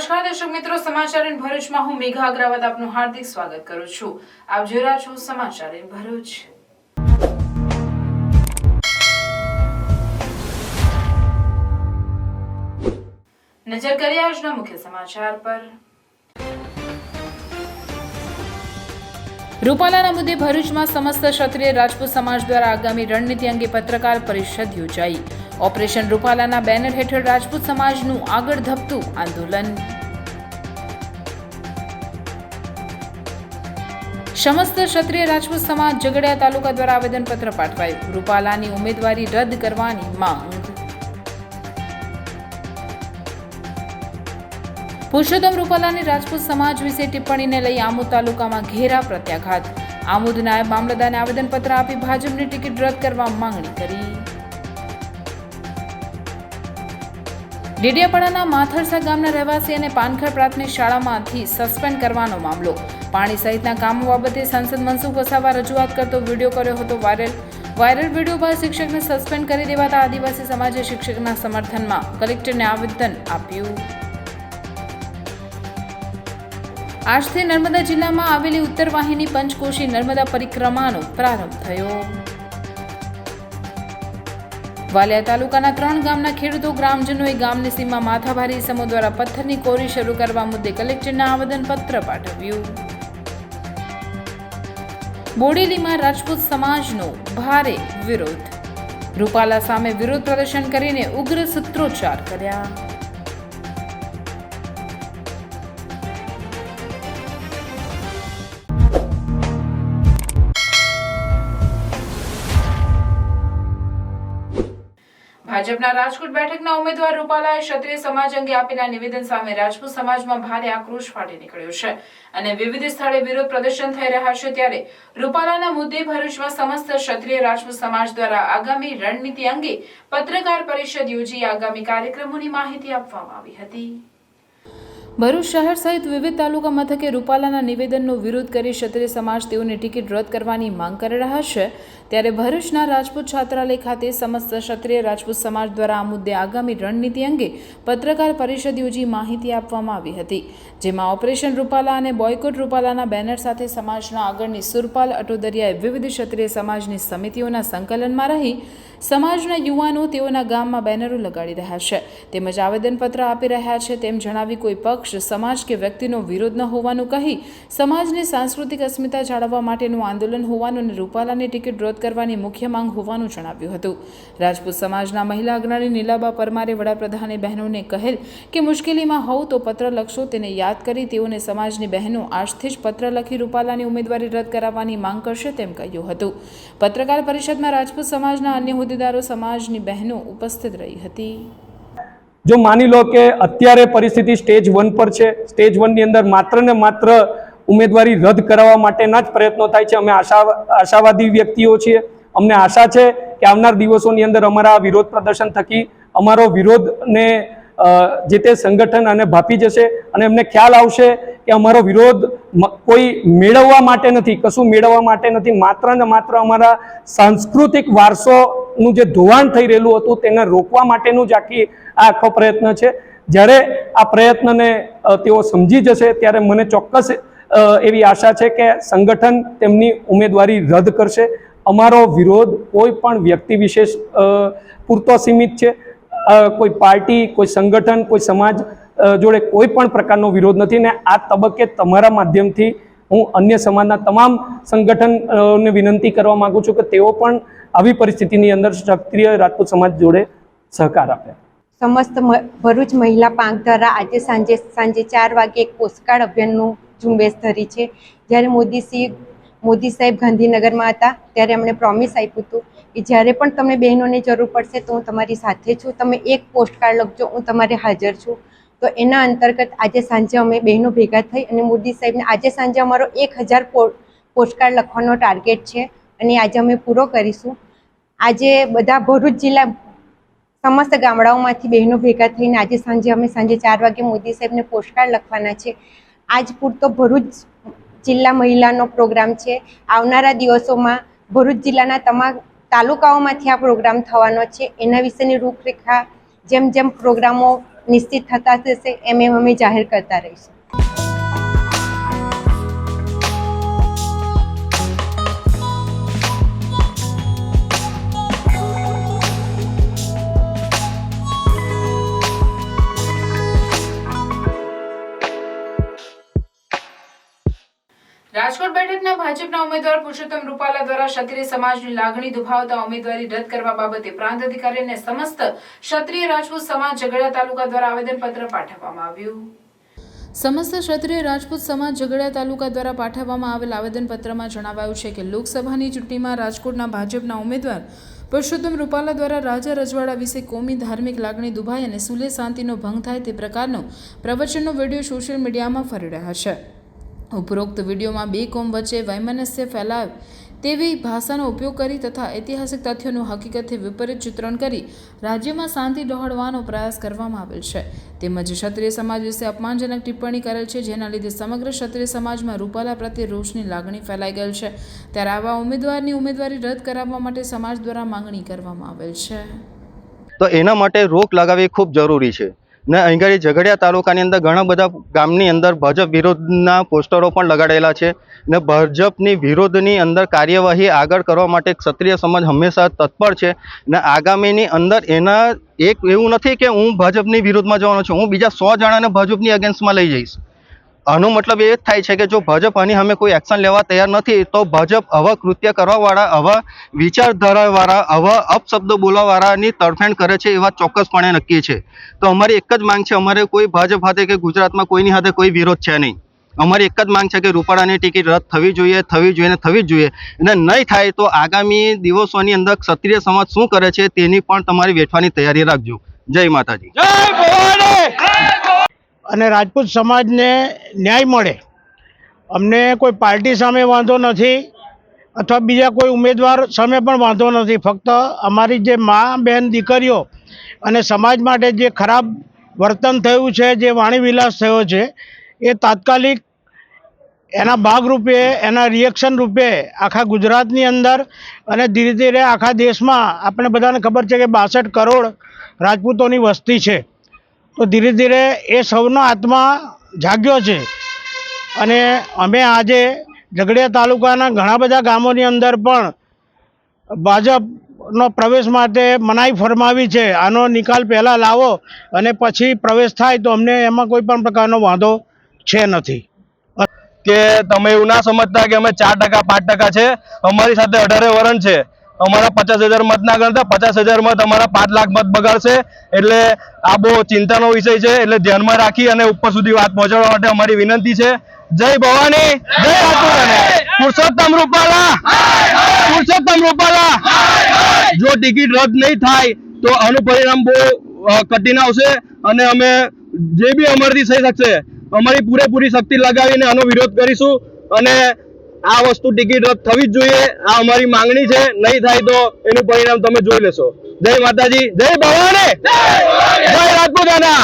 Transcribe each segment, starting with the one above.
નમસ્કાર દર્શક મિત્રો, સમાચાર ઇન ભરૂચમાં હું મેઘા અગ્રવાલ આપનું હાર્દિક સ્વાગત કરું છું। આપ જોઈ રહ્યા છો સમાચાર ઇન ભરૂચ। નજર કરીએ આજના મુખ્ય સમાચાર પર। રૂપાલાના મુદ્દે ભરૂચમાં સમસ્ત ક્ષત્રિય રાજપૂત સમાજ દ્વારા આગામી રણનીતિ અંગે પત્રકાર પરિષદ યોજાઈ। ઓપરેશન રૂપાલાના બેનર હેઠળ રાજપૂત સમાજનું આગળ ધપતું આંદોલન। સમસ્ત ક્ષત્રિય રાજપૂત સમાજ ઝઘડિયા તાલુકા દ્વારા આવેદનપત્ર પાઠવાયું। રૂપાલાની ઉમેદવારી રદ કરવાની માંગ। પુરુષોત્તમ રૂપાલાની રાજપૂત સમાજ વિશે ટિપ્પણીને લઈ આમોદ તાલુકામાં ઘેરા પ્રત્યાઘાત। આમોદ નાયબ મામલતદારને આવેદનપત્ર આપી ભાજપની ટિકિટ રદ કરવા માંગણી કરી। ડેડિયાપાડાના માથરસા ગામના રહેવાસી અને પાનખર પ્રાથમિક શાળામાંથી સસ્પેન્ડ કરવાનો મામલો। પાણી સહિતના કામો બાબતે સાંસદ મનસુખ વસાવા રજૂઆત કરતો વિડીયો કર્યો હતો વાયરલ વિડીયો બાદ શિક્ષકને સસ્પેન્ડ કરી દેવાતા આદિવાસી સમાજે શિક્ષકના સમર્થનમાં કલેક્ટરને આવેદન આપ્યું। આજથી નર્મદા જિલ્લામાં આવેલી ઉત્તર વાહિની પંચકોશી નર્મદા પરિક્રમાનો પ્રારંભ થયો। વાલિયા તાલુકાના 3 ગામના ખેડૂતો ગ્રામજનોએ ગામની સીમા માથાભારી ઇસમો દ્વારા પથ્થરની કોરી શરૂ કરવા મુદ્દે કલેક્ટરને આવેદનપત્ર પાઠવ્યું। બોડેલીમાં રાજપૂત સમાજનો ભારે વિરોધ। રૂપાલા સામે વિરોધ પ્રદર્શન કરીને ઉગ્ર સૂત્રોચ્ચાર કર્યા। ભાજપના રાજકોટ બેઠકના ઉમેદવાર રૂપાલાએ ક્ષત્રિય સમાજ અંગે આપેલા નિવેદન સામે રાજપૂત સમાજમાં ભારે આક્રોશ ફાટી નીકળ્યો છે અને વિવિધ સ્થળે વિરોધ પ્રદર્શન થઈ રહ્યા છે। ત્યારે રૂપાલાના મુદ્દે ભરૂચમાં સમસ્ત ક્ષત્રિય રાજપૂત સમાજ દ્વારા આગામી રણનીતિ અંગે પત્રકાર પરિષદ યોજી આગામી કાર્યક્રમોની માહિતી આપવામાં આવી હતી। ભરૂચ શહેર સહિત વિવિધ તાલુકા મથકે રૂપાલાના નિવેદનનો વિરોધ કરી ક્ષત્રિય સમાજ તેઓની ટિકિટ રદ કરવાની માંગ કરી રહ્યા છે। ત્યારે ભરૂચના રાજપૂત છાત્રાલય ખાતે સમસ્ત ક્ષત્રિય રાજપૂત સમાજ દ્વારા આ મુદ્દે આગામી રણનીતિ અંગે પત્રકાર પરિષદ યોજી માહિતી આપવામાં આવી હતી, જેમાં ઓપરેશન રૂપાલા અને બોયકોટ રૂપાલાના બેનર સાથે સમાજના આગળની સુરપાલ અટોદરિયાએ વિવિધ ક્ષત્રિય સમાજની સમિતિઓના સંકલનમાં રહી સમાજના યુવાનો તેઓના ગામમાં બેનરો લગાડી રહ્યા છે તેમજ આવેદનપત્ર આપી રહ્યા છે તેમ જણાવી કોઈ પક્ષ સમાજ કે વ્યક્તિનો વિરોધ ન હોવાનું કહી સમાજની સાંસ્કૃતિક અસ્મિતા જાળવવા માટેનું આંદોલન હોવાનું અને રૂપાલાની ટિકિટ રદ કરવાની મુખ્ય માંગ હોવાનું જણાવ્યું હતું। રાજપૂત સમાજના મહિલા અગ્રણી નીલાબા પરમારે વડાપ્રધાને બહેનોને કહેલ કે મુશ્કેલીમાં હોવ તો પત્ર લખશો, તેને યાદ કરી તેઓને સમાજની બહેનો આજથી જ પત્ર લખી રૂપાલાની ઉમેદવારી રદ કરાવવાની માંગ કરશે તેમ કહ્યું હતું। પત્રકાર પરિષદમાં રાજપૂત સમાજના અન્ય હોદ્દેદારો સમાજની બહેનો ઉપસ્થિત રહી હતી। જો માની લો કે અત્યારે પરિસ્થિતિ સ્ટેજ 1 પર છે, સ્ટેજ 1 ની અંદર માત્ર ને માત્ર ઉમેદવારી રદ કરાવવા માટેના જ પ્રયત્નો થાય છે। અમે આશાવાદી વ્યક્તિઓ છીએ। અમને આશા છે કે આવનાર દિવસોની અંદર અમારા વિરોધ પ્રદર્શન થકી અમારો વિરોધને જે તે સંગઠન અને ભાપી જશે અને એમને ખ્યાલ આવશે કે અમારો વિરોધ કોઈ મેળવવા માટે નથી, કશું મેળવવા માટે નથી, માત્ર ને માત્ર અમારા સાંસ્કૃતિક વારસોનું જે ધોવાણ થઈ રહેલું હતું તેને રોકવા માટેનું જ આખો પ્રયત્ન છે। જ્યારે આ પ્રયત્નને તેઓ સમજી જશે ત્યારે મને ચોક્કસ એવી આશા છે કે સંગઠન તેમની ઉમેદવારી રદ કરશે। અમારો વિરોધ કોઈ પણ વ્યક્તિ વિશેષ પૂરતો સીમિત છે। કોઈ પાર્ટી, કોઈ સંગઠન, કોઈ સમાજ જોડે કોઈ પણ પ્રકારનો વિરોધ નથી ને આ તબક્કે તમારા માધ્યમથી હું અન્ય સમાજના તમામ સંગઠનને વિનંતી કરવા માંગુ છું કે તેઓ પણ આવી પરિસ્થિતિની અંદર ક્ષત્રિય રાજપૂત સમાજ જોડે સહકાર આપે। સમસ્ત ભરૂચ મહિલા પાંખ દ્વારા આજે સાંજે 4 વાગે એક પોસ્ટકાર્ડ અભિયાનનું ઝુંબેશ ધરી છે। જ્યારે મોદી સાહેબ ગાંધીનગરમાં હતા ત્યારે એમણે પ્રોમિસ આપ્યું હતું કે જ્યારે પણ તમને બહેનોની જરૂર પડશે તો હું તમારી સાથે છું, તમે એક પોસ્ટકાર્ડ લખજો, હું તમારે હાજર છું। તો એના અંતર્ગત આજે સાંજે અમે બહેનો ભેગા થઈ અને મોદી સાહેબને આજે સાંજે અમારો 1000 પોસ્ટકાર્ડ લખવાનો ટાર્ગેટ છે અને આજે અમે પૂરો કરીશું। આજે બધા ભરૂચ જિલ્લા સમસ્ત ગામડાઓમાંથી બહેનો ભેગા થઈને આજે અમે સાંજે 4 વાગે મોદી સાહેબને પોસ્ટકાર્ડ લખવાના છે। આજ પૂરતો ભરૂચ જિલ્લા મહિલાનો પ્રોગ્રામ છે। આવનારા દિવસોમાં ભરૂચ જિલ્લાના તમામ તાલુકાઓમાંથી આ પ્રોગ્રામ થવાનો છે। એના વિશેની રૂપરેખા જેમ જેમ પ્રોગ્રામો નિશ્ચિત થતા જશે એમ અમે જાહેર કરતા રહીશું. રાજકોટ બેઠકના ભાજપના ઉમેદવાર પુરુષોત્તમ રૂપાલા દ્વારા ક્ષત્રિય સમાજની લાગણી દુભાવતા ઉમેદવારી રદ કરવા બાબતે પ્રાંત અધિકારીને સમસ્ત ક્ષત્રિય રાજપૂત સમાજ ઝઘડિયા તાલુકા દ્વારા આવેદનપત્ર પાઠવવામાં આવ્યું. સમસ્ત ક્ષત્રિય રાજપૂત સમાજ ઝઘડિયા તાલુકા દ્વારા પાઠવવામાં આવેલ આવેદનપત્રમાં જણાવાયું છે કે લોકસભાની ચૂંટણીમાં રાજકોટના ભાજપના ઉમેદવાર પુરુષોત્તમ રૂપાલા દ્વારા રાજા રજવાડા વિશે કોમી ધાર્મિક લાગણી દુભાઈ અને સુલે શાંતિનો ભંગ થાય તે પ્રકારનો પ્રવચનનો વિડીયો સોશિયલ મીડિયામાં ફરી રહ્યા છે. ઉપરોક્ત વિડીયોમાં બે કોમ વચ્ચે વૈમનસ્ય ફેલાવે તેવી ભાષાનો ઉપયોગ કરી તથા ઐતિહાસિક તથ્યોનું હકીકતથી વિપરીત ચિત્રણ કરી રાજ્યમાં શાંતિ ડહોળવાનો પ્રયાસ કરવામાં આવેલ છે. તેમજ ક્ષત્રિય સમાજ વિશે અપમાનજનક ટિપ્પણી કરેલ છે, જેના લીધે સમગ્ર ક્ષત્રિય સમાજમાં રૂપાલા પ્રત્યે રોષની લાગણી ફેલાઈ ગયેલ છે. ત્યારે આવા ઉમેદવારની ઉમેદવારી રદ કરાવવા માટે સમાજ દ્વારા માંગણી કરવામાં આવેલ છે. તો એના માટે રોક લગાવવી ખૂબ જરૂરી છે ને અહીં ઝઘડિયા તાલુકાની અંદર ઘણા બધા ગામની અંદર ભાજપ વિરોધના પોસ્ટરો પણ લગાડેલા છે ને ભાજપની વિરોધની અંદર કાર્યવાહી આગળ કરવા માટે ક્ષત્રિય સમાજ હંમેશા તત્પર છે ને આગામીની અંદર એના એક એવું નથી કે હું ભાજપની વિરોધમાં જવાનો છું, હું બીજા 100 જણાને ભાજપની અગેન્સ્ટમાં લઈ જઈશ. આનો મતલબ એ જ થાય છે કે જો ભાજપ આની સામે કોઈ એક્શન લેવા તૈયાર નથી તો ભાજપ આવા કૃત્ય કરવાવાળા, આવા વિચારધારાવાળા, આવા અપશબ્દો બોલવાવાળાની તરફેણ કરે છે એવા ચોક્કસપણે નક્કી છે. તો અમારી એક જ માંગ છે, અમારે કોઈ ભાજપ સાથે કે ગુજરાતમાં કોઈની સાથે કોઈ વિરોધ છે નહીં. અમારી એક જ માંગ છે કે રૂપાલાની ટિકિટ રદ થવી જોઈએ જ જોઈએ અને નહીં થાય તો આગામી દિવસોની અંદર ક્ષત્રિય સમાજ શું કરે છે તેની પણ તમારી વેઠવાની તૈયારી રાખજો. જય માતાજી. અને રાજપૂત સમાજને ન્યાય મળે. અમને કોઈ પાર્ટી સામે વાંધો નથી અથવા બીજા કોઈ ઉમેદવાર સામે પણ વાંધો નથી. ફક્ત અમારી જે મા બહેન દીકરીઓ અને સમાજ માટે જે ખરાબ વર્તન થયું છે, જે વાણીવિલાસ થયો છે, એ તાત્કાલિક એના ભાગરૂપે, એના રિએક્શન રૂપે આખા ગુજરાતની અંદર અને ધીરે ધીરે આખા દેશમાં આપણે બધાને ખબર છે કે 62 કરોડ રાજપૂતોની વસ્તી છે. તો ધીરે ધીરે એ સૌનો આત્મા જાગ્યો છે અને અમે આજે ઝઘડિયા તાલુકાના ઘણા બધા ગામોની અંદર પણ ભાજપનો પ્રવેશ માટે મનાઈ ફરમાવી છે. આનો નિકાલ પહેલાં લાવો અને પછી પ્રવેશ થાય તો અમને એમાં કોઈ પણ પ્રકારનો વાંધો છે નથી. કે તમે એવું ના સમજતા કે અમે 4% 5% છે. અમારી સાથે 18 વરણ છે. અમારા 50,000 મત ના ગણતા 50,000 મત અમારા 5 લાખ મત બગાડશે. એટલે આ બહુ ચિંતાનો વિષય છે. એટલે ધ્યાનમાં રાખી અને ઉપર સુધી વાત પહોંચાડવા માટે અમારી વિનંતી છે. જય ભવાની, જય રાજપૂત, પુરુષોત્તમ રૂપાલા, પુરુષોત્તમ રૂપાલા. જો ટિકિટ રદ નહીં થાય તો આનું પરિણામ બહુ કઠિન આવશે અને અમે જે બી અમારાથી થઈ શકશે અમારી પૂરેપૂરી શક્તિ લગાવીને આનો વિરોધ કરીશું અને આ વસ્તુ ટિકિટ રદ થવી જ જોઈએ. આ અમારી માંગણી છે. નહીં થાય તો એનું પરિણામ તમે જોઈ લેશો. જય માતાજી, જય ભવાની, જય રાજપૂતાના.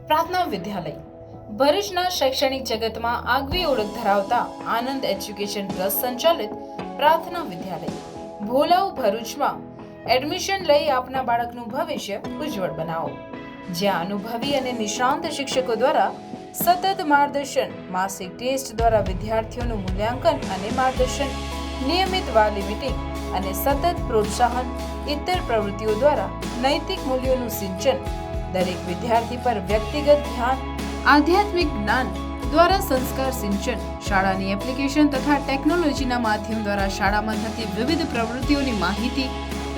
પ્રાર્થના વિદ્યાલય ભરૂચના શૈક્ષણિક જગતમાં આગવી ઓળખ ધરાવતા આનંદ એજ્યુકેશન ટ્રસ્ટ સંચાલિત પ્રાર્થના વિદ્યાલય ભોલાવ ભરૂચમાં એડમિશન લઈ આપના બાળકનું ભવિષ્ય ઉજ્જવળ બનાવો. જ્યાં અનુભવી અને નિષ્ણાંત શિક્ષકો દ્વારા સતત માર્ગદર્શન, માસિક ટેસ્ટ દ્વારા વિદ્યાર્થીઓનું મૂલ્યાંકન અને માર્ગદર્શન, નિયમિત વાલી મીટિંગ અને સતત પ્રોત્સાહન, ઇતર પ્રવૃત્તિઓ દ્વારા નૈતિક મૂલ્યોનું સિંચન, દરેક વિદ્યાર્થી પર વ્યક્તિગત ધ્યાન, આધ્યાત્મિક જ્ઞાન દ્વારા સંસ્કાર સિંચન, શાળાની એપ્લિકેશન તથા ટેકનોલોજીના માધ્યમ દ્વારા શાળામાં થતી વિવિધ પ્રવૃત્તિઓની માહિતી,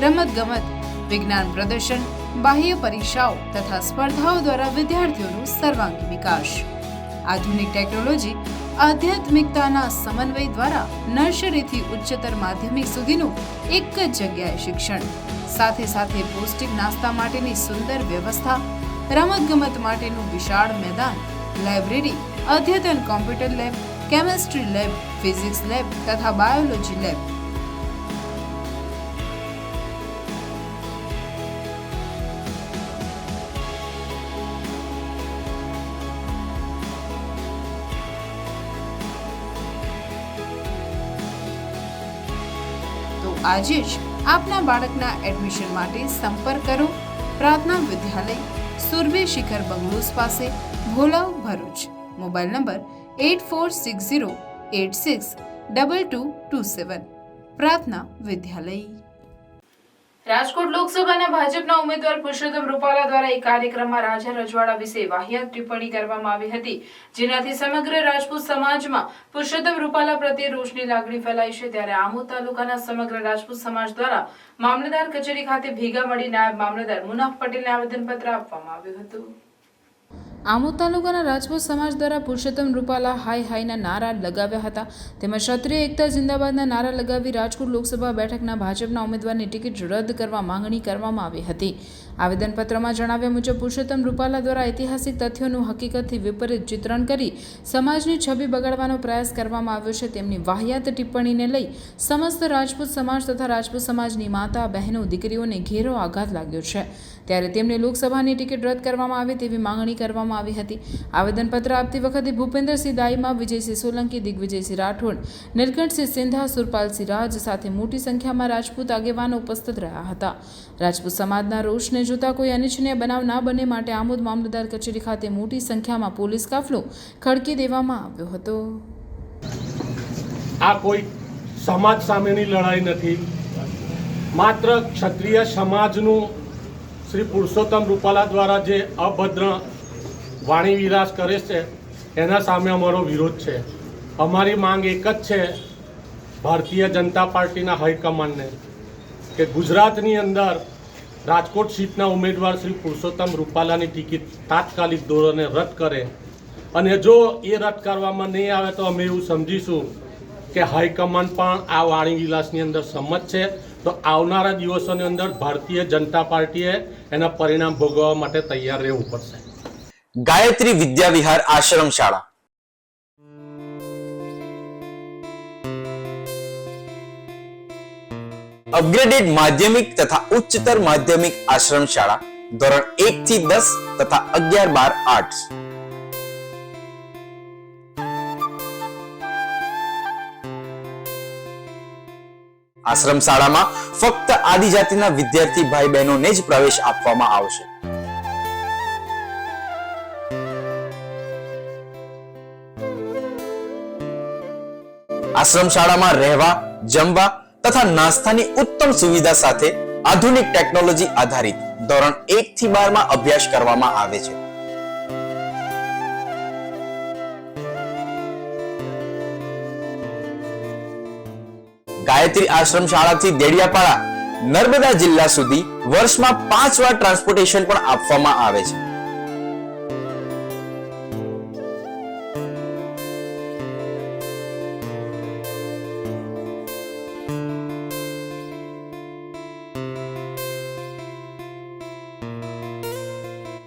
રમતગમત, વિજ્ઞાન પ્રદર્શન, બાહ્ય પરીક્ષાઓ તથા સ્પર્ધાઓ દ્વારા વિદ્યાર્થીઓનું સર્વાંગી વિકાસ. આધુનિક ટેકનોલોજી, આધ્યાત્મિકતાના સમન્વય દ્વારા નર્સરીથી ઉચ્ચતર માધ્યમિક સુધીનું એક જ જગ્યાએ શિક્ષણ. સાથે સાથે પૌષ્ટિક નાસ્તા માટેની સુંદર વ્યવસ્થા, રમતગમત માટેનું વિશાળ મેદાન, લાઇબ્રેરી, અદ્યતન computer lab, chemistry lab, physics lab તથા બાયોલોજી લેબ. તો આજે જ આપના બાળકના એડમિશન માટે સંપર્ક કરો પ્રાર્થના વિદ્યાલય, સુરભી શિખર બંગલોઝ પાસે, ભોલાવ, ભરૂચ. Mobile number 8460862227. પ્રાર્થના વિદ્યાલય. રાજકોટ લોકસભાના ભાજપના ઉમેદવાર પુરુષોત્તમ રૂપાલા દ્વારા એક કાર્યક્રમમાં રાજા રજવાડા વિશે વાહિયાત ટિપ્પણી કરવામાં આવી હતી, જેનાથી સમગ્ર રાજપૂત સમાજમાં પુરુષોત્તમ રૂપાલા પ્રત્યે રોષની લાગણી ફેલાઈ છે. ત્યારે આમોદ તાલુકાના સમગ્ર રાજપૂત સમાજ દ્વારા મામલતદાર કચેરી ખાતે ભેગા મળી નાયબ મામલતદાર મુનાફ પટેલને આવેદનપત્ર આપવામાં આવ્યું હતું. આમોદ તાલુકાના રાજપૂત સમાજ દ્વારા પુરુષોત્તમ રૂપાલા હાય હાયના નારા લગાવ્યા હતા, તેમજ ક્ષત્રિય એકતા જિંદાબાદના નારા લગાવી રાજકોટ લોકસભા બેઠકના ભાજપના ઉમેદવારની ટિકિટ રદ કરવા માંગણી કરવામાં આવી હતી. આવેદનપત્રમાં જણાવ્યા મુજબ પુરુષોત્તમ રૂપાલા દ્વારા ઐતિહાસિક તથ્યોનું હકીકતથી વિપરીત ચિત્રણ કરી સમાજની છબી બગાડવાનો પ્રયાસ કરવામાં આવ્યો છે. તેમની વાહિયાત ટિપ્પણીને લઈ સમસ્ત રાજપૂત સમાજ તથા રાજપૂત સમાજની માતા, બહેનો, દીકરીઓને ઘેરો આઘાત લાગ્યો છે. ત્યારે તેમને લોકસભાની ટિકિટ રદ કરવામાં આવે તેવી માંગણી કરવામાં આવી હતી. આવેદનપત્ર આપતી વખતે ભૂપેન્દ્રસિંહ દાઈમા, વિજયસિંહ સોલંકી, દિગ્વિજયસિંહ રાઠોડ, નીલકંઠસિંહ સિંધા, સુરપાલસિંહ રાજ સાથે મોટી સંખ્યામાં રાજપૂત આગેવાનો ઉપસ્થિત રહ્યા હતા. રાજપૂત સમાજના રોષને જોતા કોઈ અનિચ્છનીય બનાવ ના બને માટે આમોદ મામલતદાર કચેરી ખાતે મોટી સંખ્યામાં પોલીસ કાફલો ખડકી દેવામાં આવ્યો હતો. આ કોઈ સમાજ સામેની લડાઈ નથી, માત્ર ક્ષત્રિય સમાજનું શ્રી પુરુષોત્તમ રૂપાલા દ્વારા જે અભદ્ર વાણી વિલાસ કરે છે એના સામે અમારો વિરોધ છે. અમારી માંગ એક જ છે ભારતીય જનતા પાર્ટીના હાઈકમાન્ડને કે ગુજરાતની અંદર રાજકોટ સીટના ઉમેદવાર શ્રી પુરુષોત્તમ રૂપાલાની ટિકિટ તાત્કાલિક ધોરણે રદ કરે, અને જો એ રદ કરવામાં નહીં આવે તો અમે એવું સમજીશું કે હાઈકમાન્ડ પણ આ વાણી વિલાસની અંદર સંમત છે. તો આવનારા દિવસોની અંદર ભારતીય જનતા પાર્ટીએ એના પરિણામ ભોગવવા માટે તૈયાર રહેવું પડશે. ગાયત્રી વિદ્યા વિહાર આશ્રમ શાળા અપગ્રેડેડ માધ્યમિક તથા ઉચ્ચતર માધ્યમિક આશ્રમ શાળા ધોરણ 1 થી 10 તથા 11-12 આર્ટ્સ. આશ્રમ શાળામાં ફક્ત આદિજાતિના વિદ્યાર્થી ભાઈ બહેનોને જ પ્રવેશ આપવામાં આવશે. આશ્રમ શાળામાં રહેવા, જમવા તથા નાસ્તાની ઉત્તમ સુવિધા સાથે આધુનિક ટેકનોલોજી આધારિત ધોરણ 1 થી 12 માં અભ્યાસ કરવામાં આવે છે. ગાયત્રી આશ્રમ શાળાથી દેડિયાપાડા, નર્મદા જિલ્લા સુધી વર્ષમાં 5 વાર ટ્રાન્સપોર્ટેશન પણ આપવામાં આવે છે.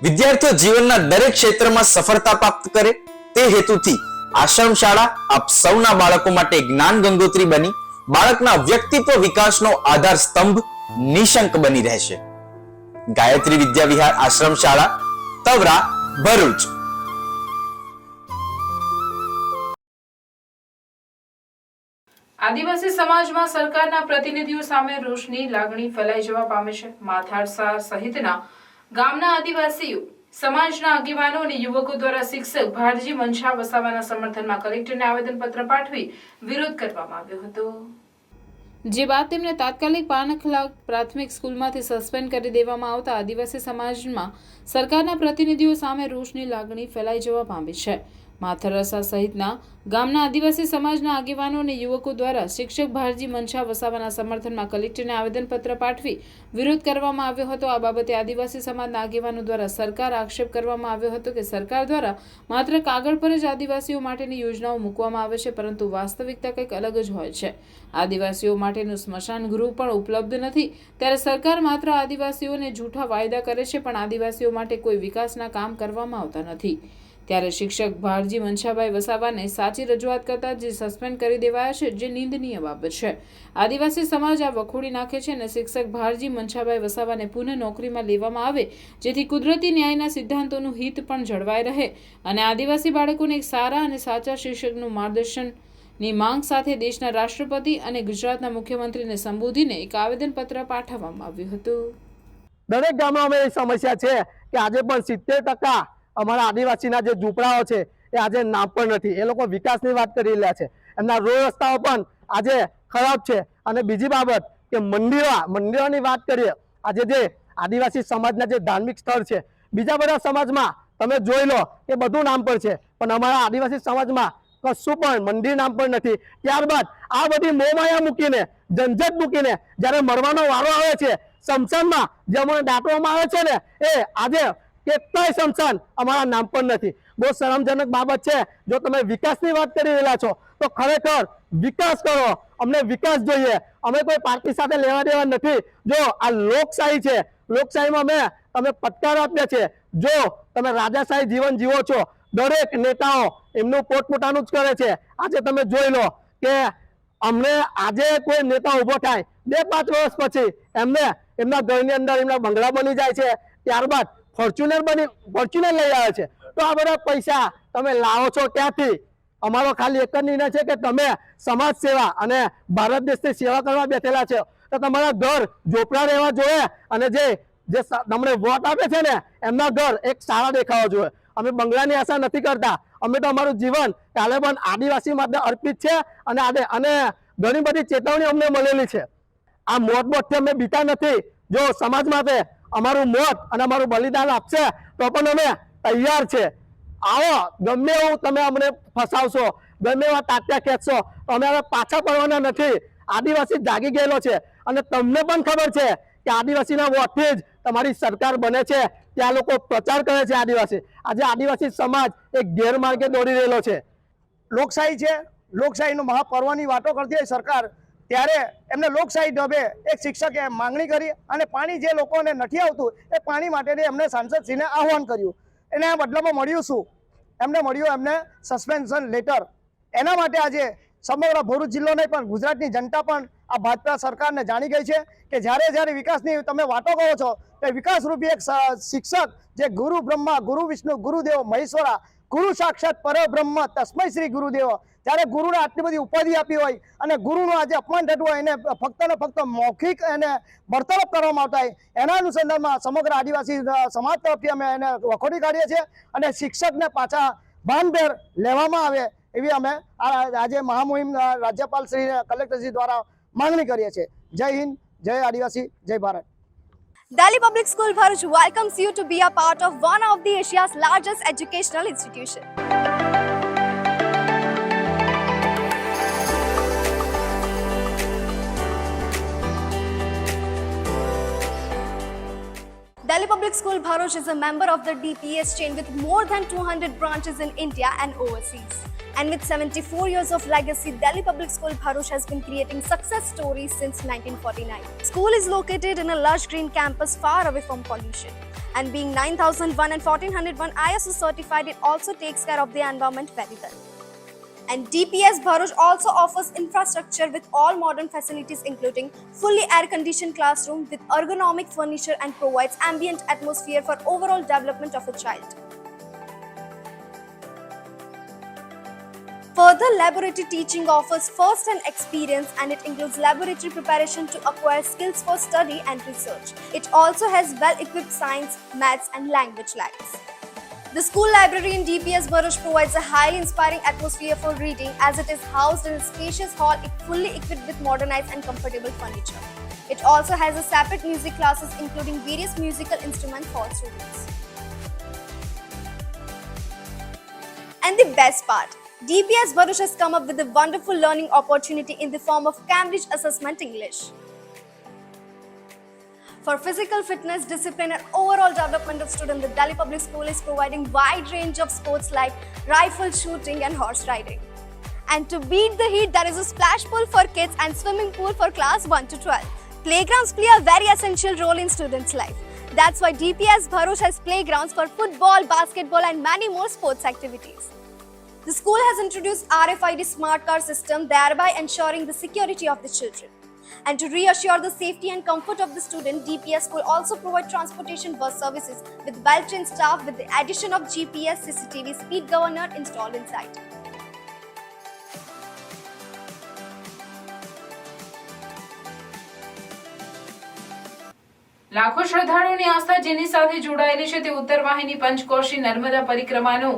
વિદ્યાર્થીઓ જીવનના દરેક ક્ષેત્રમાં સફળતા પ્રાપ્ત કરે તે હેતુથી આશ્રમ શાળા આપ સૌના બાળકો માટે જ્ઞાન ગંગોત્રી બની બાળકના વ્યક્તિત્વ વિકાસનો આધાર સ્તંભ નિશંક બની રહેશે. ગાયત્રી વિદ્યા વિહાર આશ્રમ શાળા, તવરા, ભરૂચ. આદિવાસી સમાજમાં સરકારના પ્રતિનિધિઓ સામે રોષની લાગણી ફેલાઈ જવા પામે છે. માથાડ સહિતના ગામના આદિવાસીઓ સમાજના આગેવાનો અને યુવકો દ્વારા શિક્ષક ભારજી મંછા વસાવાના સમર્થનમાં કલેક્ટરને આવેદનપત્ર પાઠવી વિરોધ કરવામાં આવ્યો હતો. જે બાદ તેમને તાત્કાલિક પાનખલા પ્રાથમિક સ્કૂલમાંથી સસ્પેન્ડ કરી દેવામાં આવતા આદિવાસી સમાજમાં સરકારના પ્રતિનિધિઓ સામે રોષની લાગણી ફેલાઈ જવા પામી છે. માથરસા સહિતના ગામના આદિવાસી સમાજના આગેવાનો અને યુવકો દ્વારા શિક્ષક ભારજી મંછા વસાવાના સમર્થનમાં કલેક્ટરને આવેદનપત્ર પાઠવી વિરોધ કરવામાં આવ્યો હતો. આ બાબતે આદિવાસી સમાજના આગેવાનો દ્વારા સરકાર આક્ષેપ કરવામાં આવ્યો હતો કે સરકાર દ્વારા માત્ર કાગળ પર જ આદિવાસીઓ માટેની યોજનાઓ મૂકવામાં આવે છે, પરંતુ વાસ્તવિકતા કંઈક અલગ જ હોય છે. આદિવાસીઓ માટેનું સ્મશાન ગૃહ પણ ઉપલબ્ધ નથી. ત્યારે સરકાર માત્ર આદિવાસીઓને જૂઠા વાયદા કરે છે, પણ આદિવાસીઓ માટે કોઈ વિકાસના કામ કરવામાં આવતા નથી. ત્યારે શિક્ષક ભારજી મંછાભાઈ વસાવાને સાચી રજૂઆત કરતા જે સસ્પેન્ડ કરી દેવાયા છે, જે નિંદનીય બાબત છે. આદિવાસી સમાજ આ વખોડી નાખે છે અને શિક્ષક ભારજી મંછાભાઈ વસાવાને પુનઃ નોકરીમાં લેવામાં આવે, જેથી કુદરતી ન્યાયના સિદ્ધાંતોનું હિત પણ જળવાઈ રહે અને આદિવાસી બાળકોને એક સારા અને સાચા શિક્ષકનું માર્ગદર્શનની માંગ સાથે દેશના રાષ્ટ્રપતિ અને ગુજરાતના મુખ્યમંત્રીને સંબોધીને એક આવેદનપત્ર પાઠવવામાં આવ્યું હતું. દરેક ગામમાં અમે એ સમસ્યા છે કે આજે પણ 70% અમારા આદિવાસીના જે ઝૂંપડાઓ છે એ આજે નામ પણ નથી. એ લોકો વિકાસની વાત કરી રહ્યા છે, એમના રોડ રસ્તાઓ પણ આજે ખરાબ છે. અને બીજી બાબત કે મંદિરોની વાત કરીએ, આજે જે આદિવાસી સમાજના જે ધાર્મિક સ્થળ છે, બીજા બધા સમાજમાં તમે જોઈ લો કે બધું નામ પર છે, પણ અમારા આદિવાસી સમાજમાં કશું પણ મંદિર નામ પર નથી. ત્યારબાદ આ બધી મોહમાયા મૂકીને, ઝંઝટ મૂકીને જ્યારે મરવાનો વારો આવે છે, શમશાનમાં જે અમને દાટવામાં આવે છે ને, એ આજે કેટલાય શમશાન અમારા નામ પર નથી. બહુ શરમજનક બાબત છે. જો તમે વિકાસની વાત કરી રહ્યા છો તો ખરેખર વિકાસ કરો, અમને વિકાસ જોઈએ. અમે કોઈ પાર્ટી સાથે લેવા દેવા નથી. જો આ લોકશાહી છે, લોકશાહીમાં તમે પડકાર આપ્યા છે. જો તમે રાજાશાહી જીવન જીવો છો, દરેક નેતાઓ એમનું પોતપોતાનું જ કરે છે. આજે તમે જોઈ લો કે અમને આજે કોઈ નેતા ઉભો થાય 2-5 વર્ષ પછી એમના ઘરની અંદર એમના બંગલા બની જાય છે, ત્યારબાદ ફોર્ચ્યુનર લઈ આવે છે. તો આ બધા પૈસા તમે લાવો છો ક્યાંથી? અમારો ખાલી એક જ નિર્ણય છે કે તમે સમાજ સેવા અને ભારત દેશની સેવા કરવા બેઠેલા છો, તો તમારા ઘર ઝોપડા રહેવા જોઈએ અને જે તમને વોટ આપે છે ને એમના ઘર એક સારા દેખાવા જોઈએ. અમે બંગલાની આશા નથી કરતા. અમે તો અમારું જીવન કાલે પણ આદિવાસી માટે અર્પિત છે અને ઘણી બધી ચેતવણી અમને મળેલી છે. આ મોતથી અમે બીતા નથી. જો સમાજ માટે અમારું મોત અને અમારું બલિદાન આપશે તો પણ અમે તૈયાર છે. આવો, ગમે એવું તમે અમને ફસાવશો, ગમે એવા તાત્યા ખેંચશો, તો અમે હવે પાછા પડવાના નથી. આદિવાસી જાગી ગયેલો છે અને તમને પણ ખબર છે કે આદિવાસીના વોટથી જ તમારી સરકાર બને છે. ત્યાં લોકો પ્રચાર કરે છે આદિવાસી. આજે આદિવાસી સમાજ એક ગેરમાર્ગે દોડી રહેલો છે. લોકશાહી છે, લોકશાહીનો મહાપર્વની વાતો કરતી હોય સરકાર, ત્યારે એમને લોકશાહી ઢબે એક શિક્ષકે માંગણી કરી અને પાણી જે લોકોને નથી આવતું એ પાણી માટેની એમને સાંસદશ્રીને આહવાન કર્યું. એના બદલામાં મળ્યું શું? એમને મળ્યું સસ્પેન્શન લેટર. એના માટે આજે સમગ્ર ભરૂચ જિલ્લો નહીં પણ ગુજરાતની જનતા પણ આ ભાજપા સરકારને જાણી ગઈ છે કે જ્યારે વિકાસની તમે વાતો કરો છો તે વિકાસરૂપી એક શિક્ષક જે ગુરુ બ્રહ્મા, ગુરુ વિષ્ણુ, ગુરુદેવ મહેશ્વરા, ગુરુ સાક્ષાત પરબ્રહ્મ તસ્મૈ શ્રી ગુરુદેવ, જ્યારે ગુરુને આટલી બધી ઉપાધિ આપી હોય અને ગુરુનું આજે અપમાન થતું હોય, એને ફક્ત ને ફક્ત મૌખિક એને બરતરફ કરવામાં આવતા હોય, એના અનુસંધાનમાં સમગ્ર આદિવાસી સમાજ તરફથી અમે એને વખોડી કાઢીએ છીએ અને શિક્ષકને પાછા ભાનભેર લેવામાં આવે એવી અમે આજે મહામુહિમ રાજ્યપાલ શ્રી કલેક્ટરશ્રી દ્વારા માંગણી કરીએ છીએ. જય હિન્દ, જય આદિવાસી, જય Bharat. Delhi Public School Bharuch welcomes you to be a part of one of the Asia's largest educational institution. Delhi Public School Bharuch is a member of the DPS chain with more than 200 branches in India and overseas. And with 74 years of legacy, Delhi Public School Bharuch has been creating success stories since 1949. School is located in a lush green campus far away from pollution. And being 9001 and 1401 ISO certified, it also takes care of the environment very well. And DPS Bharuch also offers infrastructure with all modern facilities including fully air-conditioned classroom with ergonomic furniture and provides ambient atmosphere for overall development of a child. Further, laboratory teaching offers first-hand experience and it includes laboratory preparation to acquire skills for study and research. It also has well-equipped science, maths and language labs. The school library in DPS Bharuch provides a highly inspiring atmosphere for reading as it is housed in a spacious hall fully equipped with modernized and comfortable furniture. It also has a separate music classes including various musical instruments for students. And the best part, DPS Bharuch has come up with a wonderful learning opportunity in the form of Cambridge Assessment English. For physical fitness, discipline and overall development of students, the Delhi Public School is providing wide range of sports like rifle shooting and horse riding. And to beat the heat, there is a splash pool for kids and swimming pool for class 1 to 12. Playgrounds play a very essential role in students' life. That's why DPS Bharuch has playgrounds for football, basketball and many more sports activities. The school has introduced RFID smart car system, thereby ensuring the security of the children. And to reassure the safety and comfort of the student, DPS school also provide transportation bus services with well-trained staff with the addition of GPS CCTV speed governor installed inside. લાખો શ્રદ્ધાળુઓની આસ્થા જેની સાથે જોડાયેલી છે તે ઉત્તર વાહિની પંચકોશી નર્મદા પરિક્રમાનો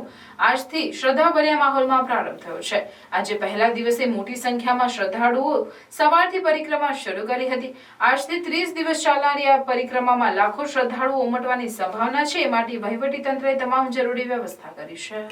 આજથી શ્રદ્ધાભર્યા માહોલમાં પ્રારંભ થયો છે। આજે પહેલા દિવસે મોટી સંખ્યામાં શ્રદ્ધાળુઓ સવારથી પરિક્રમા શરૂ કરી હતી। આજથી 30 દિવસ ચાલનારી આ પરિક્રમામાં લાખો શ્રદ્ધાળુઓ ઉમટવાની સંભાવના છે, માટે વહીવટીતંત્રએ તમામ જરૂરી વ્યવસ્થા કરી છે।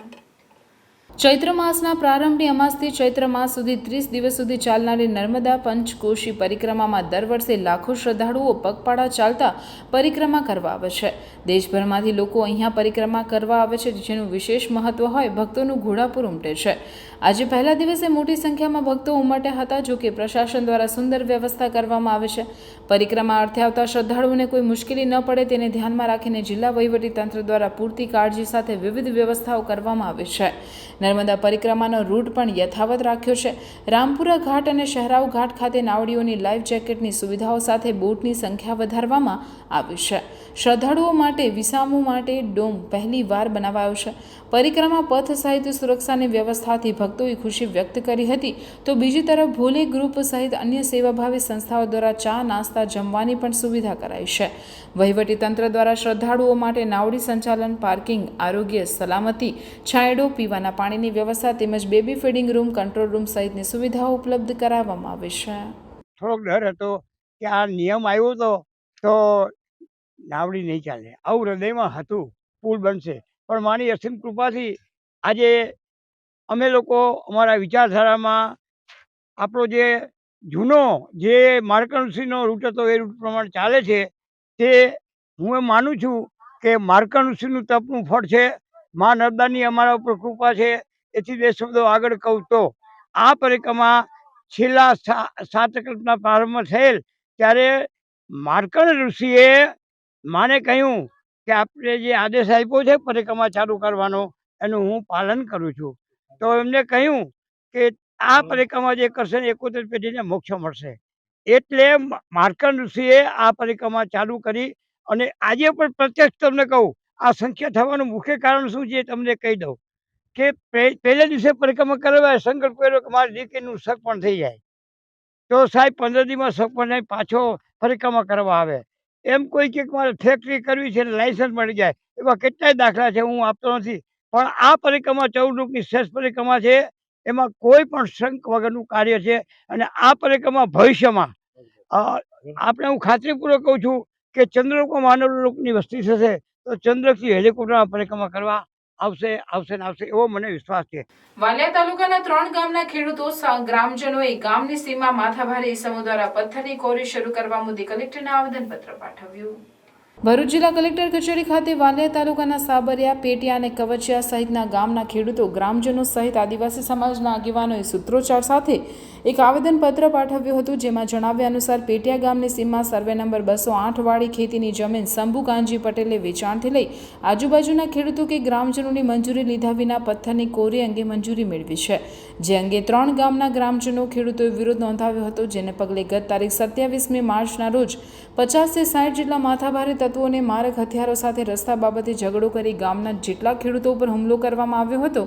ચૈત્ર માસના પ્રારંભની અમાસથી ચૈત્ર માસ સુધી 30 દિવસ સુધી ચાલનારી નર્મદા પંચકોશી પરિક્રમામાં દર વર્ષે લાખો શ્રદ્ધાળુઓ પગપાળા ચાલતા પરિક્રમા કરવા આવે છે। દેશભરમાંથી લોકો અહીંયા પરિક્રમા કરવા આવે છે, જેનું વિશેષ મહત્વ હોય ભક્તોનું ઘોડાપુર ઉમટે છે। આજે પહેલા દિવસે મોટી સંખ્યામાં ભક્તો ઉમટ્યા હતા, જો કે પ્રશાસન દ્વારા સુંદર વ્યવસ્થા કરવામાં આવે છે। પરિક્રમા અર્થે આવતા શ્રદ્ધાળુઓને કોઈ મુશ્કેલી ન પડે તેને ધ્યાનમાં રાખીને જિલ્લા વહીવટીતંત્ર દ્વારા પૂરતી કાળજી સાથે વિવિધ વ્યવસ્થાઓ કરવામાં આવી છે। નર્મદા પરિક્રમાનો રૂટ પણ યથાવત રાખ્યો છે। રામપુરા ઘાટ અને શહેરાવ ઘાટ ખાતે નાવડીઓની લાઈફ જેકેટની સુવિધાઓ સાથે બોટની સંખ્યા વધારવામાં આવી છે। શ્રદ્ધાળુઓ માટે વિસામો માટે ડોમ પહેલી વાર બનાવાયો છે। પરિક્રમા પથ સહિત સુરક્ષાની વ્યવસ્થાથી ભક્તોએ ખુશી વ્યક્ત કરી હતી, તો બીજી તરફ ભોલે ગ્રુપ સહિત અન્ય સેવાભાવી સંસ્થાઓ દ્વારા ચા નાસ્તા જમવાની પણ સુવિધા કરાઈ છે। વહીવટીતંત્ર દ્વારા શ્રદ્ધાળુઓ માટે નાવડી સંચાલન, પાર્કિંગ, આરોગ્ય, સલામતી, છાંયડો, પીવાના પાણીની વ્યવસ્થા તેમજ baby feeding room, control room સહિતની સુવિધાઓ ઉપલબ્ધ કરાવવામાં આવી છે। થોડોક ડર હતો કે આ નિયમ આવ્યો તો નાવડી નહીં ચાલે, આવું હૃદયમાં હતું, પુલ બનશે, પણ માની અસીમ કૃપાથી આજે અમે લોકો અમારા વિચારધારામાં આપણો જે જૂનો જે માર્કંડઋષિનો રૂટ હતો એ રૂટ પ્રમાણે ચાલે છે। તે હું એમ માનું છું કે માર્કંડઋષિનું તપનું ફળ છે, મા નર્મદાની અમારા ઉપર કૃપા છે। એથી 2 શબ્દો આગળ કહું તો આ પરિક્રમા છેલ્લા 7 કલ્પના પ્રારંભમાં થયેલ ત્યારે માર્કંડ ઋષિએ માને કહ્યું કે આપણે જે આદેશ આપ્યો છે પરિક્રમા ચાલુ કરવાનો, એનું હું પાલન કરું છું। તો એમને કહ્યું કે આ પરિક્રમા જે કરશે ને 71 પેઢીને મોક્ષ મળશે, એટલે માર્કંડ ઋષિએ આ પરિક્રમા ચાલુ કરી। અને આજે પણ પ્રત્યક્ષ તમને કહું, આ સંખ્યા થવાનું મુખ્ય કારણ શું છે તમને કહી દઉં કે પહેલે દિવસે પરિક્રમા કરવા સંકલ્પ કર્યો કે મારી દીકરીનું સગપણ થઈ જાય, તો સાહેબ 15 દિવસમાં સગપણ નહીં, પાછો પરિક્રમા કરવા આવે। એમ કોઈ કે મારે ફેક્ટરી કરવી છે, લાયસન્સ મળી જાય, એવા કેટલાય દાખલા છે, હું આપતો નથી। પણ આ પરિક્રમા 14 રૂપની શ્રેષ્ઠ પરિક્રમા છે, એમાં કોઈ પણ શંક વગરનું કાર્ય છે। અને આ પરિક્રમા ભવિષ્યમાં આપણે હું ખાતરીપૂર્વક કહું છું કે ચંદ્રલોકમાં માનવ લોકની વસ્તી થશે તો ચંદ્રથી હેલિકોપ્ટરમાં પરિક્રમા કરવા આવશે એવો મને વિશ્વાસ છે। વાલિયા તાલુકાના 3 ગામના ખેડૂતો ગ્રામજનોએ ગામની સીમા માથાભારે ઇસમો દ્વારા પથ્થરની કોરી શરૂ કરવા મુદ્દે કલેક્ટરને આવેદનપત્ર પાઠવ્યું। ભરૂચ જિલ્લા કલેક્ટર કચેરી ખાતે વાલિયા તાલુકાના સાબરિયા, પેટિયા અને કવચિયા સહિતના ગામના ખેડૂતો, ગ્રામજનો સહિત આદિવાસી સમાજના આગેવાનોએ સૂત્રોચ્ચાર સાથે એક આવેદનપત્ર પાઠવ્યું હતું, જેમાં જણાવ્યા અનુસાર પેટિયા ગામની સીમમાં સર્વે નંબર 208 વાળી ખેતીની જમીન શંભુ કાનજી પટેલે વેચાણથી લઈ આજુબાજુના ખેડૂતો કે ગ્રામજનોની મંજૂરી લીધા વિના પથ્થરની કોરી અંગે મંજૂરી મેળવી છે, જે અંગે 3 ગામના ગ્રામજનો ખેડૂતોએ વિરોધ નોંધાવ્યો હતો, જેને પગલે ગત તારીખ 27મી માર્ચના રોજ 50 થી 60 જેટલા માથાભારે તત્વોને મારક હથિયારો સાથે રસ્તા બાબતે ઝઘડો કરી ગામના જેટલા ખેડૂતો ઉપર હુમલો કરવામાં આવ્યો હતો,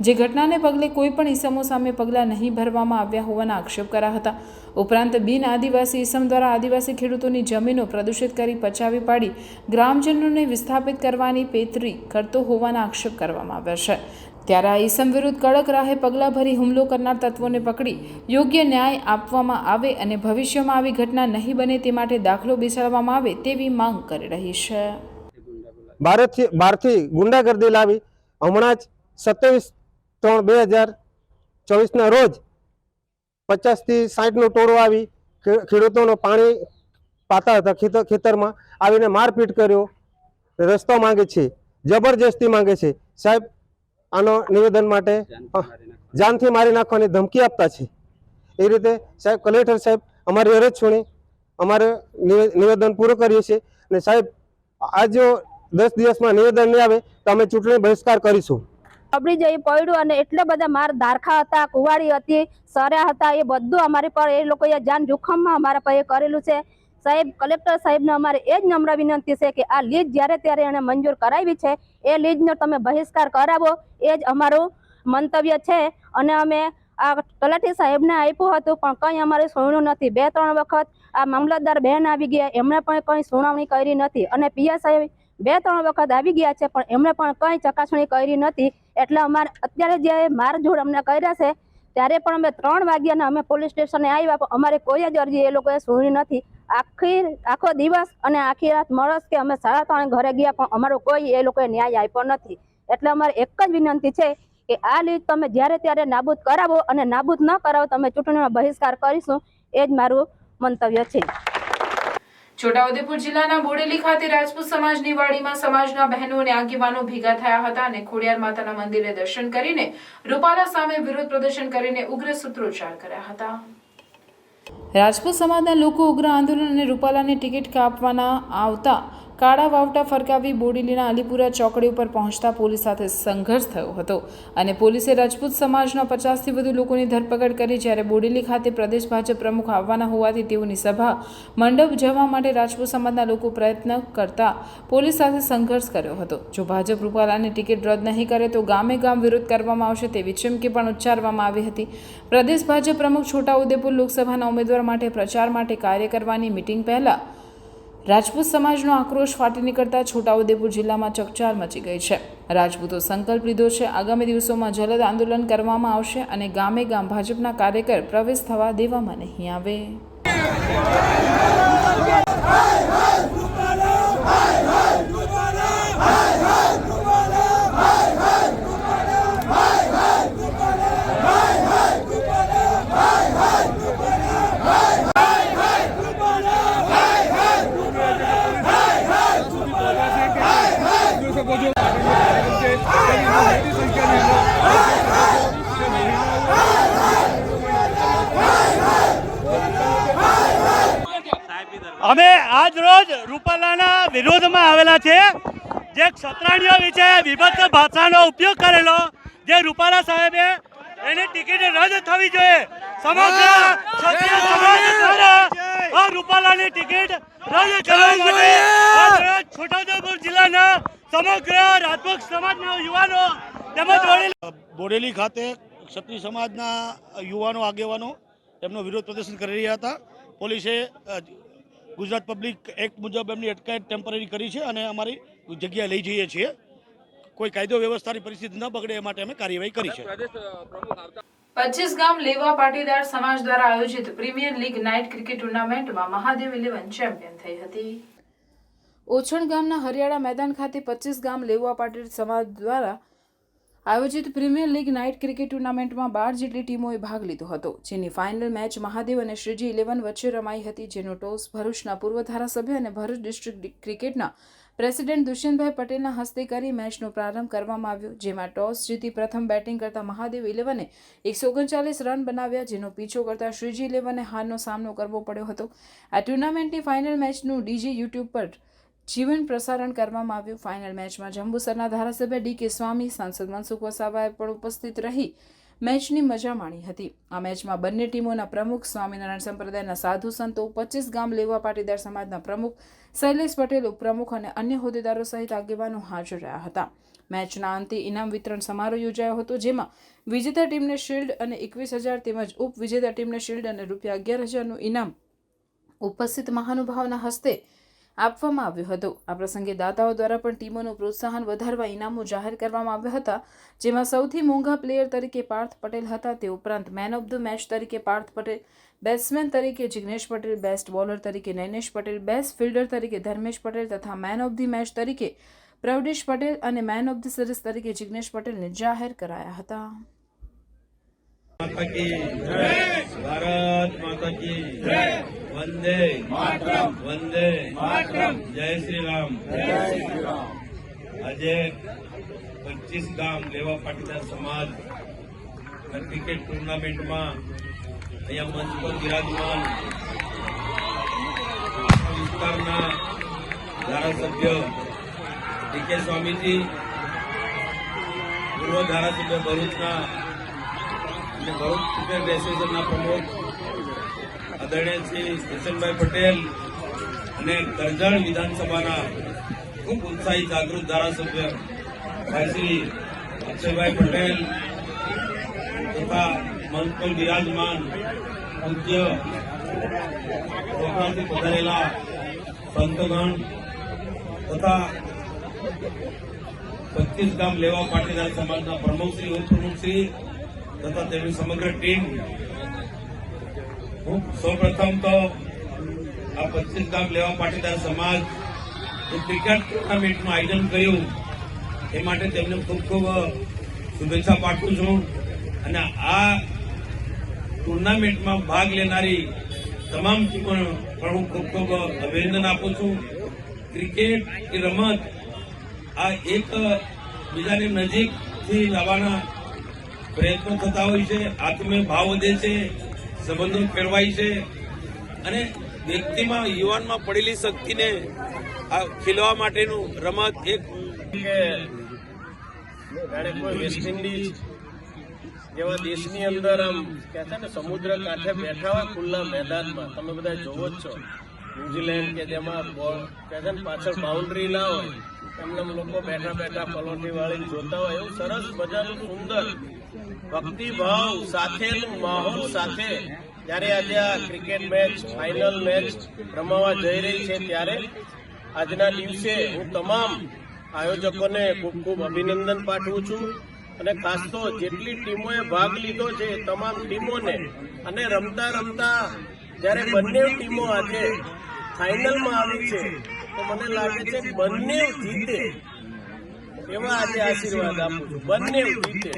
જે ઘટનાને પગલે કોઈ પણ ઇસમો સામે પગલાં નહીં ભરવામાં આવ્યા હોવાના આક્ષેપ કર્યા હતા। ઉપરાંત બિન આદિવાસી ઇસમ દ્વારા આદિવાસી ખેડૂતોની જમીનો પ્રદૂષિત કરી પચાવી પાડી ગ્રામજનોને વિસ્થાપિત કરવાની પેતરી કરતો હોવાના આક્ષેપ કરવામાં આવ્યા છે। ત્યારે આ ઇસમ વિરુદ્ધ કડક રાહે પગલાં ભરી હુમલો કરનાર તત્વોને પકડી યોગ્ય ન્યાય આપવામાં આવે અને ભવિષ્યમાં આવી ઘટના નહીં બને તે માટે દાખલો બેસાડવામાં આવે તેવી માંગ કરી રહી છે। બહારથી ગુંડાગર્દી લાવી હમણાં જ 27/3/2024ના રોજ 50 થી 60નું ટોળું આવી ખેડૂતોનો પાણી પાતા હતા ખેતરમાં આવીને મારપીટ કર્યો, રસ્તો માંગે છે, જબરજસ્તી માંગે છે। સાહેબ આનો નિવેદન માટે જાનથી મારી નાખવાની ધમકી આપતા છે। એ રીતે સાહેબ કલેક્ટર સાહેબ અમારી અરજ સુણી અમારે નિવેદન પૂરું કરીએ છીએ અને સાહેબ આ જો 10 દિવસમાં નિવેદન નહીં આવે તો અમે ચૂંટણી બહિષ્કાર કરીશું। અબડી જઈ પડ્યું અને એટલા બધા માર દારખા હતા, કુવાડી હતી, સર્યા હતા, એ બધું અમારી પર એ લોકોએ જાન જોખમમાં અમારા પર કરેલું છે। સાહેબ કલેક્ટર સાહેબને અમારે એ જ નમ્ર વિનંતી છે કે આ લીજ જ્યારે ત્યારે એને મંજૂર કરાવી છે એ લીજનો તમે બહિષ્કાર કરાવો, એ જ અમારું મંતવ્ય છે। અને અમે આ તલાટી સાહેબને આપ્યું હતું પણ કંઈ અમારે સુણ્યું નથી. 2-3 વખત આ મામલતદાર બેન આવી ગયા, એમણે પણ કંઈ સુનાવણી કરી નથી અને પીએસ સાહેબ 2-3 વખત આવી ગયા છે પણ એમણે પણ કંઈ ચકાસણી કરી નથી. એટલે અમારે અત્યારે જે મારઝૂડ અમને કર્યા છે ત્યારે પણ અમે 3 વાગ્યાના અમે પોલીસ સ્ટેશને આવ્યા પણ અમારે કોઈ જ અરજી એ લોકોએ સુણી નથી. આખો દિવસ અને આખી રાત મળસ કે અમે 3:30 ઘરે ગયા પણ અમારો કોઈ એ લોકોએ ન્યાય આપ્યો નથી. એટલે અમારે એક જ વિનંતી છે કે આ લીગ તમે જ્યારે ત્યારે નાબૂદ કરાવો અને નાબૂદ ન કરાવો તમે ચૂંટણીનો બહિષ્કાર કરીશું, એ જ મારું મંતવ્ય છે. છોટાઉદેપુર જિલ્લાના બોડેલી ખાતે રાજપૂત સમાજની વાડીમાં સમાજના બહેનો અને આગેવાનો ભેગા થયા હતા અને ખોડિયાર માતાના મંદિરે દર્શન કરીને રૂપાલા સામે વિરોધ પ્રદર્શન કરીને ઉગ્ર સૂત્રોચ્ચાર કર્યા હતા. રાજપૂત સમાજના લોકો ઉગ્ર આંદોલન અને રૂપાલાની ટિકિટ કાપવાના આવતા કાળા વાવટા ફરકાવી બોડેલીના અલીપુરા ચોકડી ઉપર પહોંચતા પોલીસ સાથે સંઘર્ષ થયો હતો અને પોલીસે રાજપૂત સમાજના 50થી વધુ લોકોની ધરપકડ કરી. જ્યારે બોડેલી ખાતે પ્રદેશ ભાજપ પ્રમુખ આવવાના હોવાથી તેઓની સભા મંડપ જવા માટે રાજપૂત સમાજના લોકો પ્રયત્ન કરતા પોલીસ સાથે સંઘર્ષ કર્યો હતો. જો ભાજપ રૂપાલાની ટિકિટ રદ નહીં કરે તો ગામે ગામ વિરોધ કરવામાં આવશે તેવી ચીમકી પણ ઉચ્ચારવામાં આવી હતી. પ્રદેશ ભાજપ પ્રમુખ છોટાઉદેપુર લોકસભાના ઉમેદવાર માટે પ્રચાર માટે કાર્ય કરવાની મિટિંગ પહેલા રાજપૂત સમાજનો આક્રોશ ફાટી નીકળતા છોટાઉદેપુર જિલ્લામાં ચકચાર મચી ગઈ છે. રાજપૂતો સંકલ્પ લીધો છે આગામી દિવસોમાં જલદ આંદોલન કરવામાં આવશે અને ગામે ગામ ભાજપના કાર્યકર પ્રવેશ થવા દેવામાં નહીં આવે. અમે આજ રોજ રૂપાલાના વિરોધમાં આવેલા છે. જે ક્ષત્રાણીઓ વિશે વિભક્ત ભાષાનો ઉપયોગ કરેલો, જે રૂપાલા સાહેબે એની ટિકિટ રદ થવી જોઈએ. સમગ્ર ક્ષત્રિય સમાજ દ્વારા આ રૂપાલાની ટિકિટ રદ કરવા માટે છોટાઉદેપુર જિલ્લાના સમગ્ર રાજપૂત સમાજના યુવાનો તેમજ બોડેલી ખાતે ક્ષત્રિય સમાજના યુવાનો આગેવાનો તેમનો વિરોધ પ્રદર્શન કરી રહ્યા હતા. પોલીસે ગુજરાત પબ્લિક એક્ટ મુજબ એમની અટકાયત ટેમ્પરરી કરી છે અને અમારી જગ્યાએ લઈ જઈએ છીએ. કોઈ કાયદો વ્યવસ્થાની પરિસ્થિતિ ન બગડે એ માટે અમે કાર્યવાહી કરી છે. 25 ગામ લેવા પાટીદાર સમાજ દ્વારા આયોજિત પ્રીમિયર લીગ નાઇટ ક્રિકેટ ટુર્નામેન્ટમાં મહાદેવ 11 ચેમ્પિયન થઈ હતી. ઓછણ ગામના હરિયાળા મેદાન ખાતે 25 ગામ લેવા પાટીદાર સમાજ દ્વારા આયોજિત પ્રીમિયર લીગ નાઇટ ક્રિકેટ ટુર્નામેન્ટમાં 12 જેટલી ટીમોએ ભાગ લીધો હતો, જેની ફાઇનલ મેચ મહાદેવ અને શ્રીજી 11 વચ્ચે રમાઈ હતી. જેનો ટોસ ભરૂચના પૂર્વ ધારાસભ્ય અને ભરૂચ ડિસ્ટ્રિક્ટ ક્રિકેટના પ્રેસિડેન્ટ દુષ્યંતભાઈ પટેલના હસ્તે કરી મેચનો પ્રારંભ કરવામાં આવ્યો, જેમાં ટોસ જીતી પ્રથમ બેટિંગ કરતા મહાદેવ 11એ 139 રન બનાવ્યા, જેનો પીછો કરતા શ્રીજી 11એ હારનો સામનો કરવો પડ્યો હતો. આ ટુર્નામેન્ટની ફાઇનલ મેચનું ડીજી યુટ્યુબ પર જીવન પ્રસારણ કરવામાં આવ્યું. ફાઇનલ મેચમાં જંબુસરના ધારાસભ્ય ડી.કે. સ્વામી, સાંસદ મનસુખ વસાવાએ પણ ઉપસ્થિત રહી મેચની મજા માણી હતી. આ મેચમાં બંને ટીમોના પ્રમુખ, સ્વામિનારાયણ સંપ્રદાયના સાધુ સંતો, 25 ગામ લેવા પાટીદાર સમાજના પ્રમુખ શૈલેષ પટેલ ઉપપ્રમુખ અને અન્ય હોદ્દેદારો સહિત આગેવાનો હાજર રહ્યા હતા. મેચના અંતે ઇનામ વિતરણ સમારોહ યોજાયો હતો, જેમાં વિજેતા ટીમને શિલ્ડ અને 21,000 તેમજ ઉપવિજેતા ટીમને શિલ્ડ અને ₹11,000નું ઇનામ ઉપસ્થિત મહાનુભાવોના હસ્તે આપવામાં આવ્યું હતું. આ પ્રસંગે દાતાઓ દ્વારા પણ ટીમોનું પ્રોત્સાહન વધારવા ઇનામો જાહેર કરવામાં આવ્યા હતા, જેમાં સૌથી મોંઘા પ્લેયર તરીકે પાર્થ પટેલ હતા. તે ઉપરાંત મેન ઓફ ધ મેચ તરીકે પાર્થ પટેલ, બેટ્સમેન તરીકે જિગ્નેશ પટેલ, બેસ્ટ બોલર તરીકે નૈનેશ પટેલ, બેસ્ટ ફિલ્ડર તરીકે ધર્મેશ પટેલ તથા મેન ઓફ ધ મેચ તરીકે પ્રવડેશ પટેલ અને મેન ઓફ ધ સિરીઝ તરીકે જિગ્નેશ પટેલને જાહેર કરાયા હતા. ભારત માતા કી જય, વંદે માતરમ, વંદે માતરમ, જય શ્રી રામ. આજે 25 ગામ લેવા પાટીદાર સમાજ ક્રિકેટ ટુર્નામેન્ટમાં અહીંયા મંચ પર વિરાજમાન વિસ્તારના ધારાસભ્ય ડી.કે. સ્વામીજી, પૂર્વ ધારાસભ્ય ભરૂચના ભરૂચ ક્રિકેટ એસોસિએશનના પ્રમુખ આદરણીય શ્રી કિશનભાઈ પટેલ અને કરજણ વિધાનસભાના ખૂબ ઉત્સાહી જાગૃત ધારાસભ્ય ભાઈ શ્રી અક્ષયભાઈ પટેલ તથા મંચ પર બિરાજમાન પૂજ્ય ચોખાથી પધારેલા સંતગણ તથા 25 ગામ લેવા પાટીદાર સમાજના પ્રમુખશ્રી ઉપપ્રમુખશ્રી તથા તેમની સમગ્ર ટીમ, હું સૌપ્રથમ તો આ 25 ગામ લેવા પાટીદાર સમાજ જે ક્રિકેટ ટુર્નામેન્ટનું આયોજન કર્યું એ માટે તેમને ખૂબ ખૂબ શુભેચ્છા પાઠવું છું અને આ ટુર્નામેન્ટમાં ભાગ લેનારી તમામ ટીમોને પણ હું ખૂબ ખૂબ અભિનંદન આપું છું. ક્રિકેટ એ રમત આ એક બીજાની નજીકથી લાવવાના પ્રયત્નો થતા હોય છે, આત્મીય ભાવ વધે છે, સંબંધો કેળવાય છે અને વ્યક્તિમાં યુવાનમાં પડેલી શક્તિને આ ખીલવા માટેનું રમત એક જાણે કોઈ વેસ્ટ ઇન્ડિઝ જેવા દેશની અંદર આમ કહેતા ને સમુદ્ર કાંઠે બેઠા હોય ખુલ્લા મેદાનમાં, તમે બધા જોવો જ છો. ન્યુઝીલેન્ડ કે જેમાં કહેતા ને પાછળ બાઉન્ડ્રી ના હોય, એમને લોકો બેઠા બેઠા પલોઠી વાળી જોતા હોય, એવું સરસ મજાનું સુંદર ભક્તિભાવ સાથેનું માહોલ સાથે જ્યારે આજે આ ક્રિકેટ મેચ, ફાઇનલ મેચ રમવા જઈ રહી છે, ત્યારે આજના દિવસે હું તમામ આયોજકોને ખૂબ ખૂબ અભિનંદન પાઠવું છું અને ખાસ તો જેટલી ટીમોએ ભાગ લીધો છે એ તમામ ટીમોને, અને રમતા રમતા જ્યારે બંને ટીમો આજે ફાઇનલમાં આવી છે તો મને લાગે છે બંને જીતે એવા આજે આશીર્વાદ આપું છું. બંને જીતે,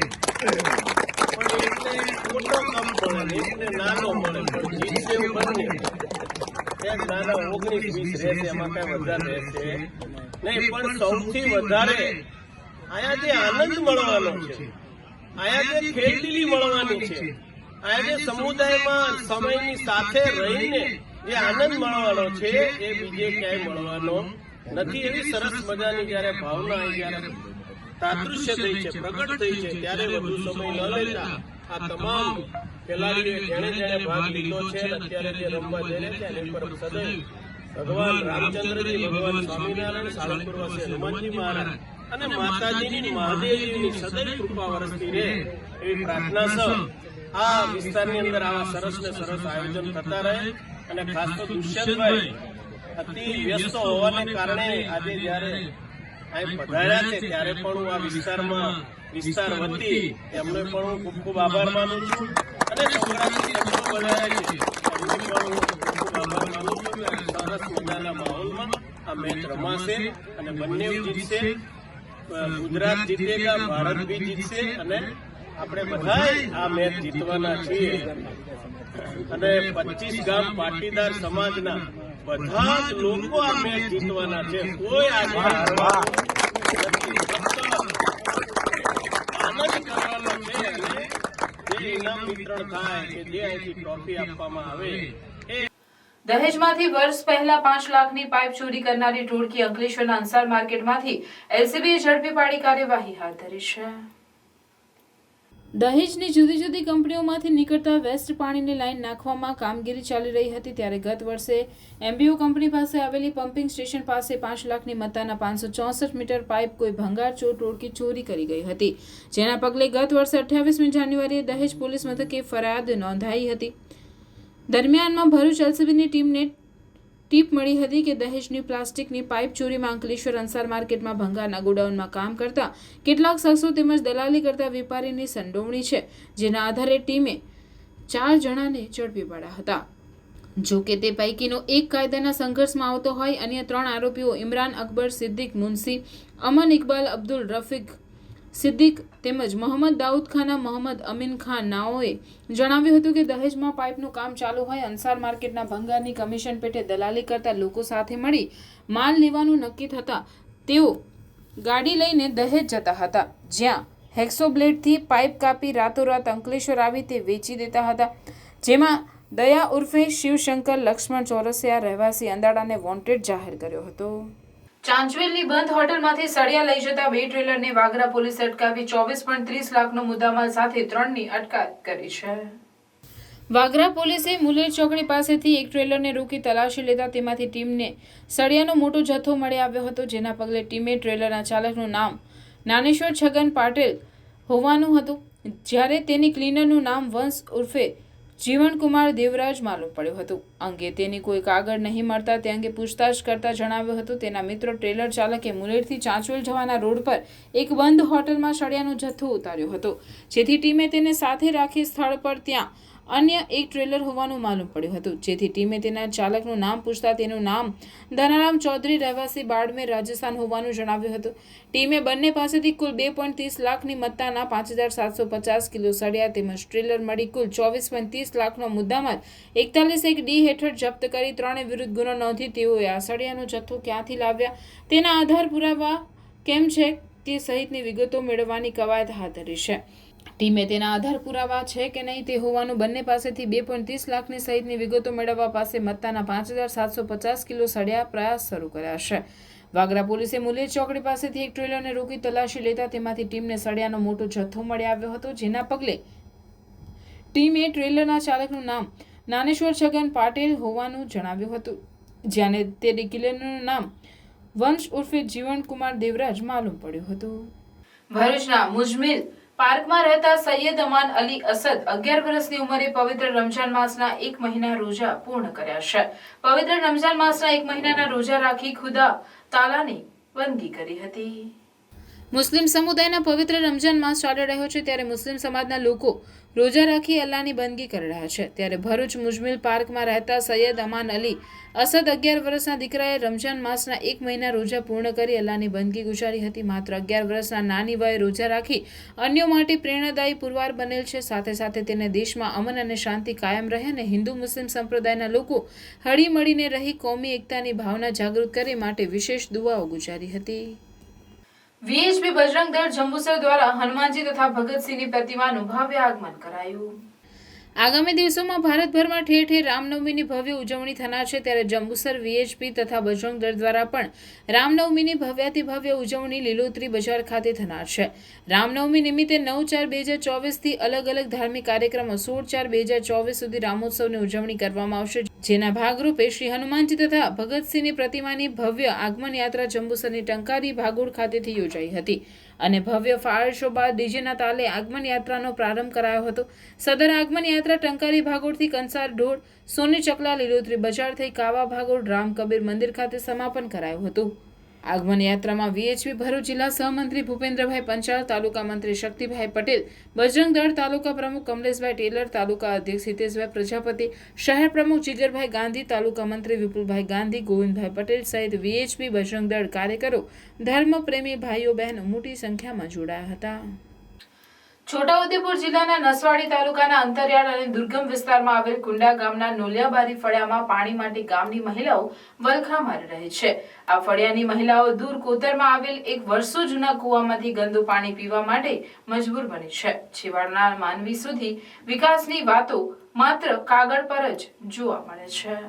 પણ એટલે મોટો કમ મળે, એકને નાનો મળે, પણ જીતશે એવું બંને. એક નાના 19-20 રહેશે, એમાં કઈ વધારે રહેશે નહીં, પણ સૌથી વધારે આયા જે આનંદ મળવાનો છે, આયા જે ખેલદિલી મળવાની છે, આયા જે સમુદાયમાં સમયની સાથે રહીને જે આનંદ મળવાનો છે એ બીજે ક્યાંય મળવાનો નથી. એવી સરસ મજાની જયારે ભાવના જયારે તાદૃશ્ય થઈ છે, પ્રગટ થઈ છે, ત્યારે વધુ સમય ન લેતા આ તમામ ખેલાડીઓએ જેણે જેણે ભાગ લીધો છે અત્યારે જે રમવા જઈ રહ્યા છે એની પર સદૈવ ભગવાન રામચંદ્રજી, ભગવાન સ્વામિનારાયણ, સાળંગપુરવાસી હનુમાનજી મહારાજ અને માતાજીની, મહાદેવજીની સદૈવ કૃપા વરસતી રહે એવી પ્રાર્થના સહ આ વિસ્તારની અંદર આવા સરસ ને સરસ આયોજન થતા રહે. અને ખાસ તો દુષ્યંતભાઈ અતિ વ્યસ્ત હોવાને કારણે આજે જયારે અહીં પધાર્યા છે ત્યારે પણ હું આ વિસ્તાર વતી એમને પણ હું ખૂબ ખૂબ આભાર માનું છું અને છોકરાથી પધાર્યા છે એમને પણ હું ખૂબ આભાર માનું છું. સરસ મજાના માહોલમાં આ મેચ રમાશે અને બંને જીતશે. ગુજરાત જીતેગા, ભારત ભી જીતશે અને આપણે બધા આ મેચ જીતવાના છીએ. અને 25 ગામ પાટીદાર સમાજના બધા જ લોકો આ મેચ જીતવાના છે. કોઈ આજે હારવાનું નથી, આનંદ કરવાનો છે. અને જે ઇનામ વિતરણ થાય કે જે અહીંથી ટ્રોફી આપવામાં આવે. દહેજમાંથી વર્ષ પહેલા 5 લાખની પાઇપ ચોરી કરનારી ટોળકી અંકલેશ્વરના અંસાર માર્કેટમાંથી એલસીબીએ ઝડપી પાડી કાર્યવાહી હાથ ધરી છે. દહેજની જુદી જુદી કંપનીઓમાંથી નીકળતા વેસ્ટ પાણીની લાઇન નાખવામાં કામગીરી ચાલી રહી હતી, ત્યારે ગત વર્ષે એમબીઓ કંપની પાસે આવેલી પમ્પિંગ સ્ટેશન પાસે 5 લાખની મત્તાના 564 મીટર પાઇપ કોઈ ભંગારચોર ટોળકી ચોરી કરી ગઈ હતી, જેના પગલે ગત વર્ષે 28મી જાન્યુઆરીએ દહેજ પોલીસ મથકે ફરિયાદ નોંધાઈ હતી. દરમિયાનમાં ભરૂચ એલસીબીની ટીમને ટીપ મળી હતી કે દહેજની પ્લાસ્ટિકની પાઇપ ચોરીમાં અંકલેશ્વર અંસાર માર્કેટમાં ભંગારના ગોડાઉનમાં કામ કરતા કેટલાક શખ્સો તેમજ દલાલી કરતા વેપારીની સંડોવણી છે, જેના આધારે ટીમે 4 જણાને ઝડપી પાડ્યા હતા. જો કે તે પૈકીનો એક કાયદાના સંઘર્ષમાં આવતો હોય. અન્ય 3 આરોપીઓ ઇમરાન અકબર સિદ્દીક મુનસી, અમન ઇકબાલ અબ્દુલ રફીક સિદ્દીક તેમજ મોહમ્મદ દાઉદ ખાના મોહમ્મદ અમીન ખાન નાઓએ જણાવ્યું હતું કે દહેજમાં પાઇપનું કામ ચાલુ હોય, અંસાર માર્કેટના ભંગારની કમિશન પેટે દલાલી કરતા લોકો સાથે મળી માલ લેવાનું નક્કી થતા તેઓ ગાડી લઈને દહેજ જતા હતા, જ્યાં હેક્સો બ્લેડથી પાઇપ કાપી રાતોરાત અંકલેશ્વર આવી તે વેચી દેતા હતા, જેમાં દયા ઉર્ફે શિવશંકર લક્ષ્મણ ચોરસિયા રહેવાસી અંદાડાને વોન્ટેડ જાહેર કર્યો હતો. ચાંચવેલની બંધ હોટલમાંથી સળિયા લઈ જતા 2 ટ્રેલરને વાગરા પોલીસે અટકાવી 24.30 લાખનો મુદ્દામાલ સાથે 3ની અટકાયત કરી છે. વાગરા પોલીસે મુલેર ચોકડી પાસેથી એક ટ્રેલરને રોકી તલાશી લેતા તેમાંથી ટીમને સળિયાનો મોટો જથ્થો મળી આવ્યો હતો, જેના પગલે ટીમે ટ્રેલરના ચાલકનું નામ નાનેશ્વર છગન પાટેલ હોવાનું હતું. જ્યારે તેની ક્લીનરનું નામ વંશ ઉર્ફે જીવનકુમાર દેવરાજ માલુમ પડ્યું હતું. અંગે તેની કોઈ કાગળ નહીં મળતા તે અંગે પૂછતાછ કરતા જણાવ્યું હતું તેના મિત્રો ટ્રેલર ચાલકે મુલેરથી ચાંચવેલ જવાના રોડ પર એક બંધ હોટલમાં સળિયાનો જથ્થો ઉતાર્યો હતો, જેથી ટીમે તેને સાથે રાખી સ્થળ પર ત્યાં અન્ય એક ટ્રેલર હોવાનું માલુમ પડ્યું હતું. જેથી ટીમે તેના ચાલકનું નામ પૂછતા તેનું નામ ધનારામ ચૌધરી રહેવાસી બાડમેર રાજસ્થાન હોવાનું જણાવ્યું હતું. ટીમે બંને પાસેથી કુલ 2.30 લાખની મત્તાના 5,750 કિલો સળિયા તેમજ ટ્રેલર મળી કુલ 24.30 લાખનો મુદ્દામાલ 41(1) હેઠળ જપ્ત કરી 3 વિરુદ્ધ ગુનો નોંધી તેઓએ આ સળિયાનો જથ્થો ક્યાંથી લાવ્યા, તેના આધાર પુરાવા કેમ છે તે સહિતની વિગતો મેળવવાની કવાયત હાથ ધરી છે. ટીમે તેના આધાર પુરાવા છે કે નહીં તે હોવાનું બંને પાસેથી 2.30 લાખની સહિતની વિગતો મેળવવા પાસે મત્તાના 5,750 કિલો સળિયા પ્રયાસ શરૂ કર્યા છે. વાગરા પોલીસે મુલેર ચોકડી પાસેથી એક ટ્રેલરને રોકી તલાશી લેતા તેમાંથી ટીમને સળિયાનો મોટો જથ્થો મળી આવ્યો હતો, જેના પગલે ટીમે ટ્રેલરના ચાલકનું નામ નાનેશ્વર છગન પાટેલ હોવાનું જણાવ્યું હતું, જ્યારે તેની ક્લીનરનું નામ વંશ ઉર્ફે જીવનકુમાર દેવરાજ માલુમ પડ્યું હતું. ભરૂચના મુજમિલ પાર્કમાં રહેતા સૈયદ અમાન અલી અસદ 11 વર્ષની ઉંમરે પવિત્ર રમજાન માસના 1 મહિના રોજા પૂર્ણ કર્યા છે. પવિત્ર રમજાન માસના 1 મહિનાના રોજા રાખી ખુદા તાલાની બંદગી કરી હતી. મુસ્લિમ સમુદાયના પવિત્ર રમજાન માસ ચાલી રહ્યો છે ત્યારે મુસ્લિમ સમાજના લોકો રોજા રાખી અલ્લાહની બંદગી કરી રહ્યા છે. ત્યારે ભરૂચ મુજમિલ પાર્કમાં રહેતા સૈયદ અમાન અલી અસદ 11 વર્ષના દીકરાએ રમજાન માસના 1 મહિના રોજા પૂર્ણ કરી અલ્લાહની બંદગી ગુજારી હતી. માત્ર 11 વર્ષના નાની વયે રોજા રાખી અન્યો માટે પ્રેરણાદાયી પુરવાર બનેલ છે. સાથે સાથે તેને દેશમાં અમન અને શાંતિ કાયમ રહે અને હિન્દુ મુસ્લિમ સંપ્રદાયના લોકો હળી મળીને રહી કોમી એકતાની ભાવના જાગૃત કરે માટે વિશેષ દુઆઓ ગુજારી હતી. વીએચપી બજરંગ દળ જંબુસર દ્વારા હનુમાનજી તથા ભગતસિંહની પ્રતિમાનું ભવ્ય આગમન કરાયું. આગામી દિવસોમાં ભારતભરમાં ઠેર ઠેર રામનવમીની ભવ્ય ઉજવણી થનાર છે ત્યારે જંબુસર વીએચપી તથા બજરંગ દળ દ્વારા પણ રામનવમીની ભવ્યાતિ ભવ્ય ઉજવણી લીલોતરી બજાર ખાતે થનાર છે. રામનવમી નિમિત્તે 9/4/2024 થી અલગ અલગ ધાર્મિક કાર્યક્રમો 16/4/2024 સુધી રામોત્સવની ઉજવણી કરવામાં આવશે, જેના ભાગરૂપે શ્રી હનુમાનજી તથા ભગતસિંહની પ્રતિમાની ભવ્ય આગમન યાત્રા જંબુસરની ટંકારી ભાગોળ ખાતેથી યોજાઈ હતી અને ભવ્ય ફાયર શો બાદ ડીજેના તાલે આગમન યાત્રાનો પ્રારંભ કરાયો હતો. સદર આગમન યાત્રા ટંકારી ભાગોળથી કંસાર ઢોળ, સોની ચકલા, લીલોતરી બજાર થઈ કાવા ભાગોળ, રામ કબીર મંદિર ખાતે સમાપન કરાયું હતું. આગમન યાત્રામાં વીએચપી ભરૂચ જિલ્લા સહમંત્રી ભૂપેન્દ્રભાઈ પંચાલ, તાલુકા મંત્રી શક્તિભાઈ પટેલ, બજરંગ દળ તાલુકા પ્રમુખ કમલેશભાઈ ટેલર, તાલુકા અધ્યક્ષ હિતેશભાઈ પ્રજાપતિ, શહેર પ્રમુખ જીગરભાઈ ગાંધી, તાલુકા મંત્રી વિપુલભાઈ ગાંધી, ગોવિંદભાઈ પટેલ સહિત વીએચપી બજરંગ દળ કાર્યકરો, ધર્મપ્રેમી ભાઈઓ બહેનો મોટી સંખ્યામાં જોડાયા હતા. છોટાઉદેપુર જિલ્લાના નસવાડી તાલુકાના અંતરિયાળ અને દુર્ગમ વિસ્તારમાં આવેલ કુંડા ગામના નોલિયાબારી ફળિયામાં પાણી માટે ગામની મહિલાઓ વલખા મારી રહી છે. આ ફળિયાની મહિલાઓ દૂર કોતરમાં આવેલ એક વર્ષો જૂના કૂવામાંથી ગંદુ પાણી પીવા માટે મજબૂર બની છે. છેવાડાના માનવી સુધી વિકાસની વાતો માત્ર કાગળ પર જ જોવા મળે છે.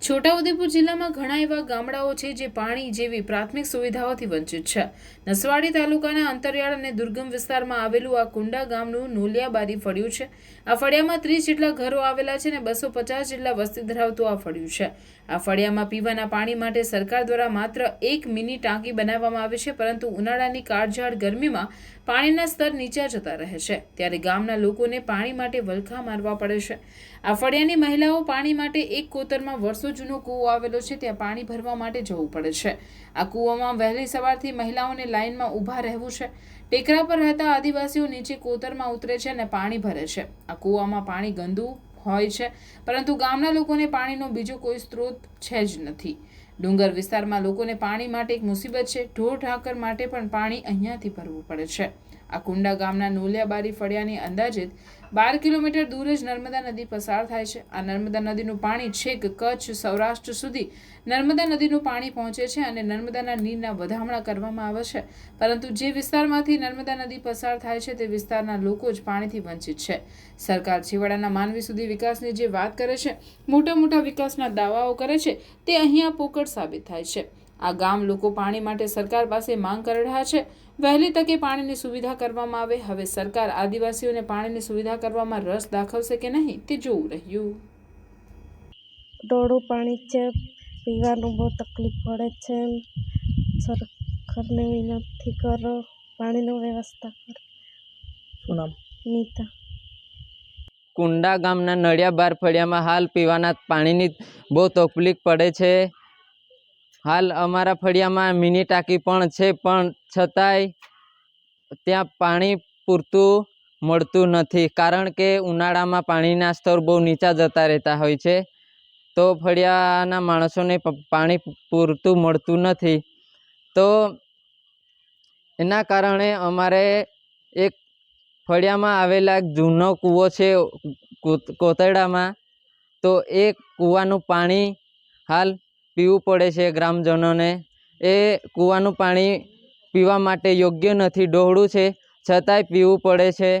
છોટાઉદેપુર જિલ્લામાં ઘણા એવા ગામડાઓ છે જે પાણી જેવી પ્રાથમિક સુવિધાઓથી વંચિત છે. નસવાડી તાલુકાના અંતરિયાળ અને દુર્ગમ વિસ્તારમાં આવેલું આ કુંડા ગામનું નોલિયાબારી ફળિયું છે. આ ફળિયામાં 30 જેટલા ઘરો આવેલા છે અને 250 જેટલા વસ્તી ધરાવતું આ ફળિયું છે. આ ફળિયામાં પીવાના પાણી માટે સરકાર દ્વારા માત્ર એક મિની ટાંકી બનાવવામાં આવે છે, પરંતુ ઉનાળાની કાળઝાળ ગરમીમાં પાણીના સ્તર નીચા જતા રહે છે, ત્યારે ગામના લોકોને પાણી માટે વલખા મારવા પડે છે. આ ફળિયાની મહિલાઓ પાણી માટે એક કોતરમાં વર્ષો જૂનો કૂવો આવેલો છે ત્યાં પાણી ભરવા માટે જવું પડે છે. આ કૂવામાં વહેલી સવારથી મહિલાઓને લાઇનમાં ઊભા રહેવું છે. ટેકરા પર રહેતા આદિવાસીઓ નીચે કોતરમાં ઉતરે છે અને પાણી ભરે છે. આ કૂવામાં પાણી ગંદુ હોય છે, પરંતુ ગામના લોકોને પાણીનો બીજો કોઈ સ્ત્રોત છે જ નથી. ડુંગર વિસ્તારમાં લોકોને પાણી માટે એક મુસીબત છે. ઢોર ઢાંકર માટે પણ પાણી અહીંયાથી ભરવું પડે છે. આ કુંડા ગામના નોલિયાબારી ફળિયાની અંદાજિત 12 કિલોમીટર દૂર જ નર્મદા નદી પસાર થાય છે. આ નર્મદા નદીનું પાણી છેક કચ્છ, સૌરાષ્ટ્ર સુધી નર્મદા નદીનું પાણી પહોંચે છે અને નર્મદાના નીરના વધામણા કરવામાં આવે છે, પરંતુ જે વિસ્તારમાંથી નર્મદા નદી પસાર થાય છે તે વિસ્તારના લોકો જ પાણીથી વંચિત છે. સરકાર છેવાડાના માનવી સુધી વિકાસની જે વાત કરે છે, મોટા મોટા વિકાસના દાવાઓ કરે છે, તે અહીંયા પોકળ સાબિત થાય છે. આ ગામ લોકો પાણી માટે સરકાર પાસે માંગ કરી રહ્યા છે. વહેલી તકે પાણીની સુવિધા કરવામાં આવે. હવે સરકાર આદિવાસીઓને પાણીની સુવિધા કરવામાં રસ દાખવશે કે નહીં તે જોવું રહ્યું. ડોળું પાણી છે, પીવાનું બહુ તકલીફ પડે છે. સરકારને વિનંતી કરો, પાણીની વ્યવસ્થા કરો. શું નામ? નીતા. કુંડા ગામના નળિયા બાર ફળિયામાં હાલ પીવાના પાણીની બહુ તકલીફ પડે છે. હાલ અમારા ફળિયામાં મિની ટાંકી પણ છે, પણ છતાંય ત્યાં પાણી પૂરતું મળતું નથી, કારણ કે ઉનાળામાં પાણીના સ્તર બહુ નીચા જતા રહેતા હોય છે. તો ફળિયાના માણસોને પાણી પૂરતું મળતું નથી. તો એના કારણે અમારે એક ફળિયામાં આવેલા જૂનો કૂવો છે કોતરડામાં, તો એ કૂવાનું પાણી હાલ પીવું પડે છે ગ્રામજનોને. એ કૂવાનું પાણી પીવા માટે યોગ્ય નથી, ડહોળું છે, છતાંય પીવું પડે છે,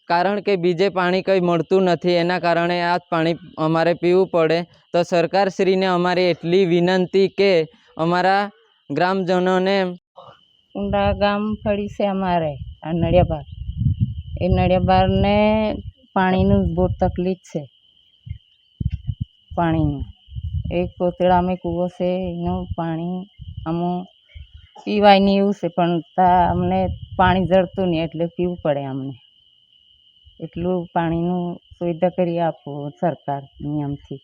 કારણ કે બીજે પાણી કંઈ મળતું નથી. એના કારણે આ પાણી અમારે પીવું પડે. તો સરકારશ્રીને અમારી એટલી વિનંતી કે અમારા ગ્રામજનોને ઊંડા ગામ ફળી છે અમારે આ નળિયાબાર, એ નળિયાબારને પાણીનું બહુ તકલીફ છે. પાણીનું એક કોતળામાં કૂવો છે, એનું પાણી અમુક પીવાય નહીં એવું છે, પણ અમને પાણી જળતું નહીં એટલે પીવું પડે અમને. એટલું પાણીનું સુવિધા કરી આપો સરકાર નિયમથી.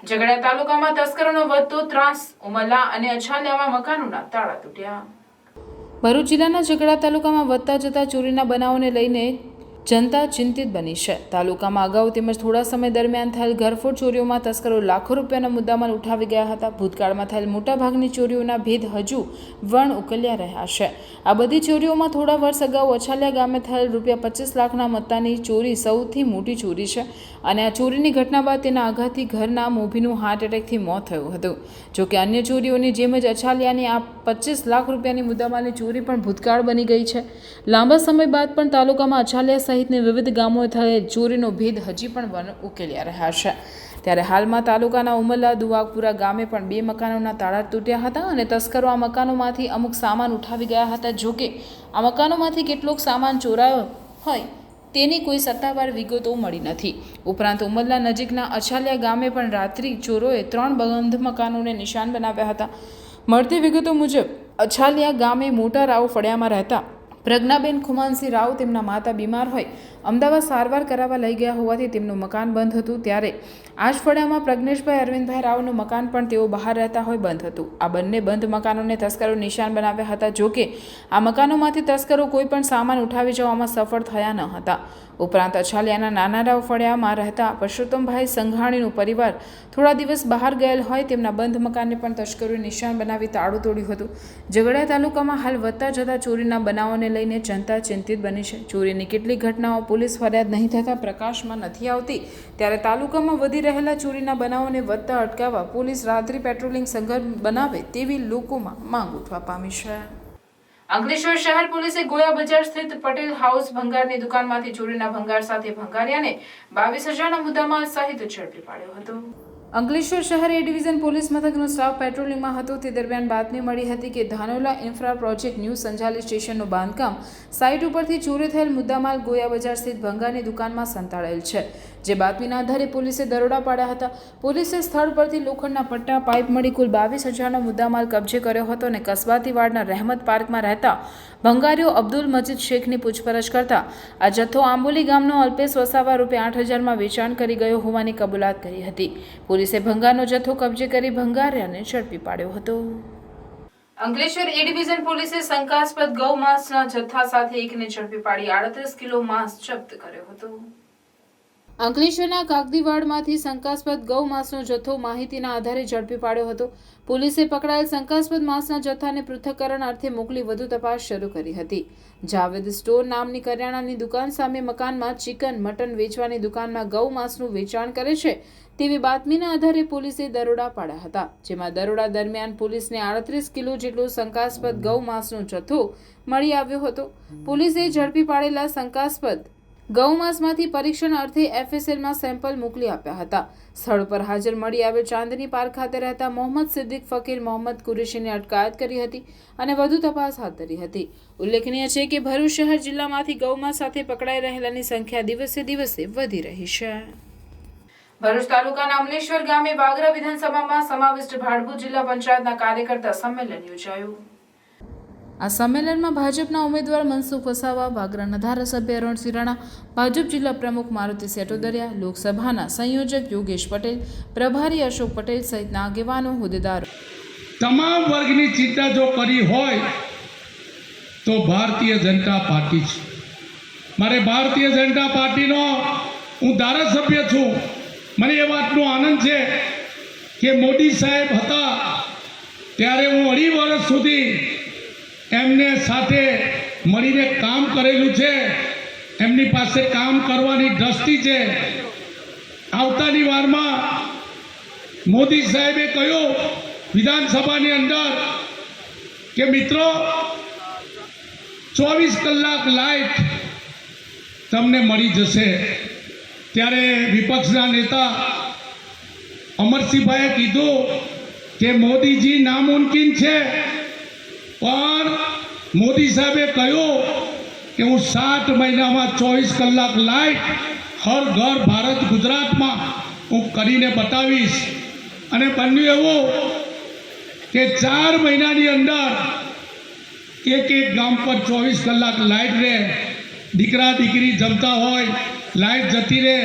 ઝઘડિયા તાલુકામાં તસ્કરોનો વધતો ત્રાસ, ઉમરલા અને અછાલિયામાં મકાનોના તાળા તૂટ્યા. ભરૂચ જિલ્લાના ઝઘડિયા તાલુકામાં વધતા જતા ચોરીના બનાવોને લઈને જનતા ચિંતિત બની છે. તાલુકામાં અગાઉ તેમજ થોડા સમય દરમિયાન થયેલ ઘરફોડ ચોરીઓમાં તસ્કરો લાખો રૂપિયાના મુદ્દામાલ ઉઠાવી ગયા હતા. ભૂતકાળમાં થયેલ મોટાભાગની ચોરીઓના ભેદ હજુ વણ ઉકેલ્યા રહ્યા છે. આ બધી ચોરીઓમાં થોડા વર્ષ અગાઉ અછાલિયા ગામે થયેલ ₹25 લાખના મત્તાની ચોરી સૌથી મોટી ચોરી છે અને આ ચોરીની ઘટના બાદ તેના આઘાતથી ઘરના મોભીનું હાર્ટ એટેકથી મોત થયું હતું. જોકે અન્ય ચોરીઓની જેમ જ અછાલિયાની આ ₹25 લાખ રૂપિયાની મુદ્દામાલની ચોરી પણ ભૂતકાળ બની ગઈ છે. લાંબા સમય બાદ પણ તાલુકામાં અછાલિયા સહિતની વિવિધ ગામોએ થયેલ ચોરીનો ભેદ હજી પણ વણ ઉકેલ્યા રહ્યા છે. ત્યારે હાલમાં તાલુકાના ઉમરલા દુવાગપુરા ગામે પણ 2 મકાનોના તાળા તૂટ્યા હતા અને તસ્કરો આ મકાનોમાંથી અમુક સામાન ઉઠાવી ગયા હતા. જોકે આ મકાનોમાંથી કેટલોક સામાન ચોરાયો હોય તેની કોઈ સત્તાવાર વિગતો મળી નથી. ઉપરાંત ઉમરલા નજીકના અછાલિયા ગામે પણ રાત્રિ ચોરોએ 3 બંધ મકાનોને નિશાન બનાવ્યા હતા. મળતી વિગતો મુજબ અછાલિયા ગામે મોટા રાવ ફળિયામાં રહેતા પ્રજ્ઞાબેન ખુમાનસિંહ રાવ તેમના માતા બીમાર હોય અમદાવાદ સારવાર કરાવવા લઈ ગયા હોવાથી તેમનું મકાન બંધ હતું. ત્યારે આ જ ફળિયામાં પ્રજ્ઞેશભાઈ અરવિંદભાઈ રાવનું મકાન પણ તેઓ બહાર રહેતા હોય બંધ હતું. આ બંને બંધ મકાનોને તસ્કરો નિશાન બનાવ્યા હતા. જોકે આ મકાનોમાંથી તસ્કરો કોઈ પણ સામાન ઉઠાવી જવામાં સફળ થયા ન હતા. ઉપરાંત અછાલિયાના નાના રાવ ફળિયામાં રહેતા પરસોત્તમભાઈ સંઘાણીનું પરિવાર થોડા દિવસ બહાર ગયેલ હોય તેમના બંધ મકાનને પણ તસ્કરોએ નિશાન બનાવી તાળું તોડ્યું હતું. ઝઘડિયા તાલુકામાં હાલ વધતા જતા ચોરીના બનાવોને લઈને જનતા ચિંતિત બની છે. ચોરીની કેટલીક ઘટનાઓ પોલીસ ફરિયાદ નહીં થતાં પ્રકાશમાં નથી આવતી, ત્યારે તાલુકામાં વધી રહેલા ચોરીના બનાવોને વધતા અટકાવવા પોલીસ રાત્રિ પેટ્રોલિંગ સંઘર્ષ બનાવે તેવી લોકોમાં માંગ ઉઠવા પામી છે. અંકલેશ્વર શહેર પોલીસે ગોયા બજાર સ્થિત પટેલ હાઉસ ભંગારની દુકાનમાંથી ચોરીના ભંગાર સાથે ભંગારિયાને 22,000ના મુદ્દામાલ સહિત ઝડપી પાડ્યો હતો. અંકલેશ્વર શહેર એ ડિવિઝન પોલીસ મથકનો સ્ટાફ પેટ્રોલિંગમાં હતો તે દરમિયાન બાતમી મળી હતી કે ધાનોલા ઇન્ફ્રા પ્રોજેક્ટ ન્યૂ સંજાલી સ્ટેશનનું બાંધકામ સાઇટ ઉપરથી ચોરી થયેલ મુદ્દામાલ ગોયા બજાર સ્થિત ભંગારની દુકાનમાં સંતાડેલ છે, જે બાતમીના આધારે પોલીસે દરોડા પાડ્યા હતા. પોલીસે સ્થળ પરથી લોખંડના પટ્ટા, પાઇપ મળી કુલ 22,000નો મુદ્દામાલ કબજે કર્યો હતો અને કસબાતીવાડના રહેમત પાર્કમાં રહેતા ભંગારીઓ અબ્દુલ મજીદ શેખની પૂછપરછ કરતા આ જથ્થો આંબોલી ગામનો અલ્પેશ વસાવા ₹8,000માં વેચાણ કરી ગયો હોવાની કબૂલાત કરી હતી. પોલીસે ભંગારનો જથ્થો કબજે કરી ભંગારિયાને ઝડપી પાડ્યો હતો. અંકલેશ્વર એ ડિવિઝન પોલીસે શંકાસ્પદ ગૌ માંસના જથ્થા સાથે એકને ઝડપી પાડી 38 કિલો માંસ જપ્ત કર્યો હતો. અંકલેશ્વરના કાગદીવાડમાંથી શંકાસ્પદ ગૌ માંસનો જથ્થો માહિતીના આધારે ઝડપી પાડ્યો હતો. પોલીસે પકડાયેલ શંકાસ્પદ માંસના જથ્થાને પૃથ્થકરણ અર્થે મોકલી વધુ તપાસ શરૂ કરી હતી. જાવેદ સ્ટોર નામની કરિયાણાની દુકાન સામે મકાનમાં ચિકન, મટન વેચવાની દુકાનમાં ગૌ માંસનું વેચાણ કરે છે તેવી બાતમીના આધારે પોલીસે દરોડા પાડ્યા હતા, જેમાં દરોડા દરમિયાન પોલીસને 38 કિલો જેટલો શંકાસ્પદ ગૌ માંસનો જથ્થો મળી આવ્યો હતો. પોલીસે ઝડપી પાડેલા શંકાસ્પદ ગૌમાંસમાંથી પરીક્ષણ અર્થે FSLમાં સેમ્પલ મોકલી આપ્યા હતા. સ્થળ પર હાજર મળી આવેલ ચાંદની પાર્ક ખાતે રહેતા મોહમ્મદ સિદ્દીક ફકીર મોહમ્મદ કુરેશીની અટકાયત કરી હતી અને વધુ તપાસ હાથ ધરી હતી. ઉલ્લેખનીય છે કે ભરૂચ શહેર જિલ્લામાંથી ગૌમાંસ સાથે પકડાઈ રહેલાની સંખ્યા દિવસે દિવસે વધી રહી છે. ભરૂચ તાલુકાના અમલેશ્વર ગામે વાગરા વિધાનસભામાં સમાવિષ્ટ ભાડભૂત જિલ્લા પંચાયતના કાર્યકર્તા સંમેલન યોજાયું. આ સંમેલનમાં ભાજપના ઉમેદવાર મનસુખ વસાવા, વાગરાના ધારાસભ્ય રણસિંહ રાણા, ભાજપ જિલ્લા પ્રમુખ મારુતિ સેટોદરિયા, લોકસભાના સંયોજક યોગેશ પટેલ, પ્રભારી અશોક પટેલ સહિતના આગેવાનો, હોદ્દેદારો તમામ વર્ગની ચિંતા જો કરી હોય તો ભારતીય જનતા પાર્ટી છે. મારે ભારતીય જનતા પાર્ટીનો હું ધારાસભ્ય છું. મને એ વાતનો આનંદ છે કે મોદી સાહેબ હતા ત્યારે હું 2.5 વર્ષ સુધી એમને સાથે મળીને કામ કરેલું છે. એમની પાસે કામ કરવાની દ્રષ્ટિ છે. આવતાની વારમાં મોદી સાહેબે કહ્યું વિધાનસભાની અંદર કે મિત્રો 24 કલાક લાઇટ તમને મળી જશે. ત્યારે વિપક્ષના નેતા અમરસિંહભાઈએ કીધું કે મોદીજી નામુમકિન છે, પણ મોદી સાહેબે કહ્યું કે હું 7 મહિનામાં 24 કલાક લાઇટ હર ઘર ભારત ગુજરાતમાં હું કરીને બતાવીશ. અને બન્યું એવું કે 4 મહિનાની અંદર એક ગામ પર 24 કલાક લાઇટ રહે. દીકરા દીકરી જમતા હોય, લાઇટ જતી રહે,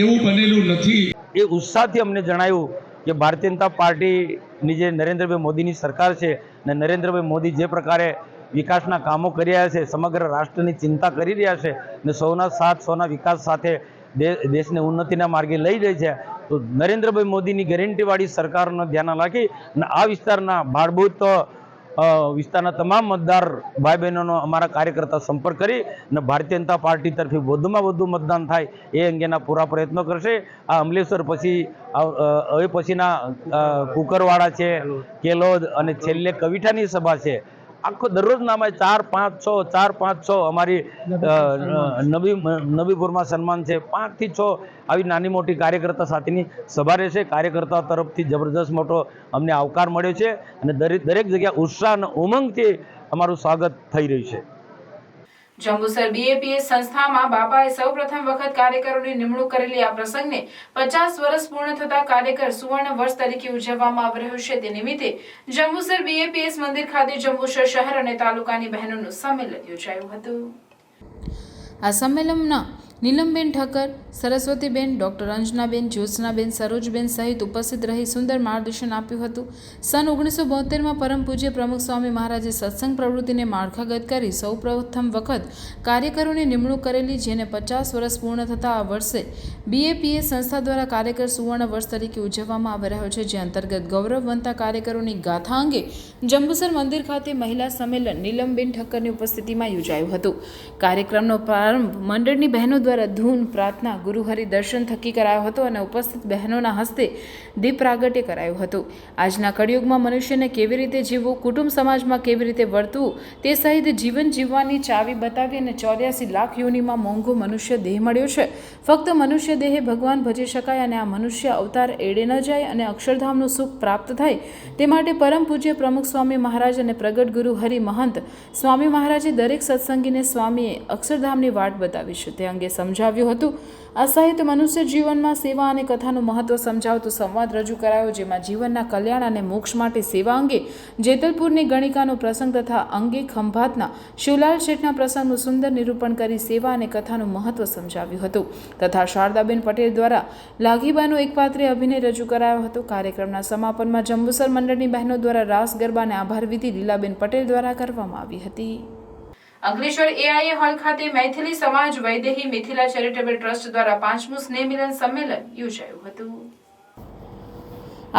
એવું બનેલું નથી. એ ઉત્સાહથી અમને જણાયું કે ભારતીય જનતા પાર્ટીની જે નરેન્દ્રભાઈ મોદીની સરકાર છે ને નરેન્દ્રભાઈ મોદી જે પ્રકારે વિકાસના કામો કરી રહ્યા છે, સમગ્ર રાષ્ટ્રની ચિંતા કરી રહ્યા છે ને સૌના સાથ સૌના વિકાસ સાથે દેશને ઉન્નતિના માર્ગે લઈ જાય છે, તો નરેન્દ્રભાઈ મોદીની ગેરંટીવાળી સરકારનો ધ્યાન રાખી અને આ વિસ્તારના ભાડભૂત વિસ્તારના તમામ મતદાર ભાઈ બહેનોનો અમારા કાર્યકર્તા સંપર્ક કરી અને ભારતીય જનતા પાર્ટી તરફથી વધુમાં વધુ મતદાન થાય એ અંગેના પૂરા પ્રયત્નો કરશે. આ અમલેશ્વર પછી હવે પછીના કુકરવાડા છે, કેલોદ અને છેલ્લે કવિઠાની સભા છે. આખો દરરોજ નામે 4-5-6 અમારી નબીપુરમાં સન્માન છે. 5 થી 6 આવી નાની મોટી કાર્યકર્તા સાથેની સભા રહેશે. કાર્યકર્તા તરફથી જબરદસ્ત મોટો અમને આવકાર મળ્યો છે અને દરેક જગ્યા ઉત્સાહ અને ઉમંગથી અમારું સ્વાગત થઈ રહ્યું છે. જંબુસર BAPS સંસ્થામાં બાપાએ સૌપ્રથમ વખત કાર્યકરોની નિમણૂક કરેલી આ પ્રસંગને 50 વર્ષ પૂર્ણ થતા કાર્યકર સુવર્ણ વર્ષ તરીકે ઉજવવામાં આવી રહ્યું છે. તે નિમિત્તે જંબુસર BAPS મંદિર ખાતે જંબુસર શહેર અને તાલુકાની બહેનોનું સંમેલન યોજાયું હતું. આ સંમેલનના નીલમબેન ઠક્કર, સરસ્વતીબેન, ડૉક્ટર અંજનાબેન, જ્યોત્સનાબેન, સરોજબેન સહિત ઉપસ્થિત રહી સુંદર માર્ગદર્શન આપ્યું હતું. સન 1972માં પરમ પૂજ્ય પ્રમુખ સ્વામી મહારાજે સત્સંગ પ્રવૃત્તિને માળખાગત કરી સૌ પ્રથમ વખત કાર્યકરોની નિમણૂક કરેલી, જેને 50 વર્ષ પૂર્ણ થતાં આ વર્ષે BAPS સંસ્થા દ્વારા કાર્યકર સુવર્ણ વર્ષ તરીકે ઉજવવામાં આવી રહ્યો છે, જે અંતર્ગત ગૌરવવંતા કાર્યકરોની ગાથા અંગે જંબુસર મંદિર ખાતે મહિલા સંમેલન નીલમબેન ઠક્કરની ઉપસ્થિતિમાં યોજાયું હતું. કાર્યક્રમનો પ્રારંભ મંડળની બહેનો દ્વારા ધૂન, પ્રાર્થના, ગુરુહરિ દર્શન થકી કરાયો હતો અને ઉપસ્થિત બહેનોના હસ્તે દીપ પ્રાગટ્ય કરાયું હતું. આજના કળિયુગમાં મનુષ્યને કેવી રીતે જીવવું, કુટુંબ સમાજમાં કેવી રીતે વર્તવું તે સહિત જીવન જીવવાની ચાવી બતાવી અને 84 લાખ યોનિમાં મોંઘો મનુષ્ય દેહ મળ્યો છે. ફક્ત મનુષ્ય દેહે ભગવાન ભજી શકાય અને આ મનુષ્ય અવતાર એડે ન જાય અને અક્ષરધામનું સુખ પ્રાપ્ત થાય તે માટે પરમ પૂજ્ય પ્રમુખ સ્વામી મહારાજ અને પ્રગટ ગુરુ હરિ મહંત સ્વામી મહારાજે દરેક સત્સંગીને સ્વામીએ અક્ષરધામની વાટ બતાવી છે તે અંગે સમજાવ્યું હતું. આ સહિત મનુષ્ય જીવનમાં સેવા અને કથાનું મહત્વ સમજાવતો સંવાદ રજૂ કરાયો, જેમાં જીવનના કલ્યાણ અને મોક્ષ માટે સેવા અંગે જેતલપુરની ગણિકાનો પ્રસંગ તથા અંગે ખંભાતના શિવલાલ શેઠના પ્રસંગનું સુંદર નિરૂપણ કરી સેવા અને કથાનું મહત્વ સમજાવ્યું હતું. તથા શારદાબેન પટેલ દ્વારા લાઘીબાનો એકપાત્રીય અભિનય રજૂ કરાયો હતો. કાર્યક્રમના સમાપનમાં જંબુસર મંડળની બહેનો દ્વારા રાસ ગરબા અને આભાર વિધિ લીલાબેન પટેલ દ્વારા કરવામાં આવી હતી. અંકલેશ્વર AIA હોલ ખાતે મૈથિલી સમાજ વૈદેહી મિથિલા ચેરિટેબલ ટ્રસ્ટ દ્વારા 5મું સ્નેહ મિલન સંમેલન યોજાયું હતું.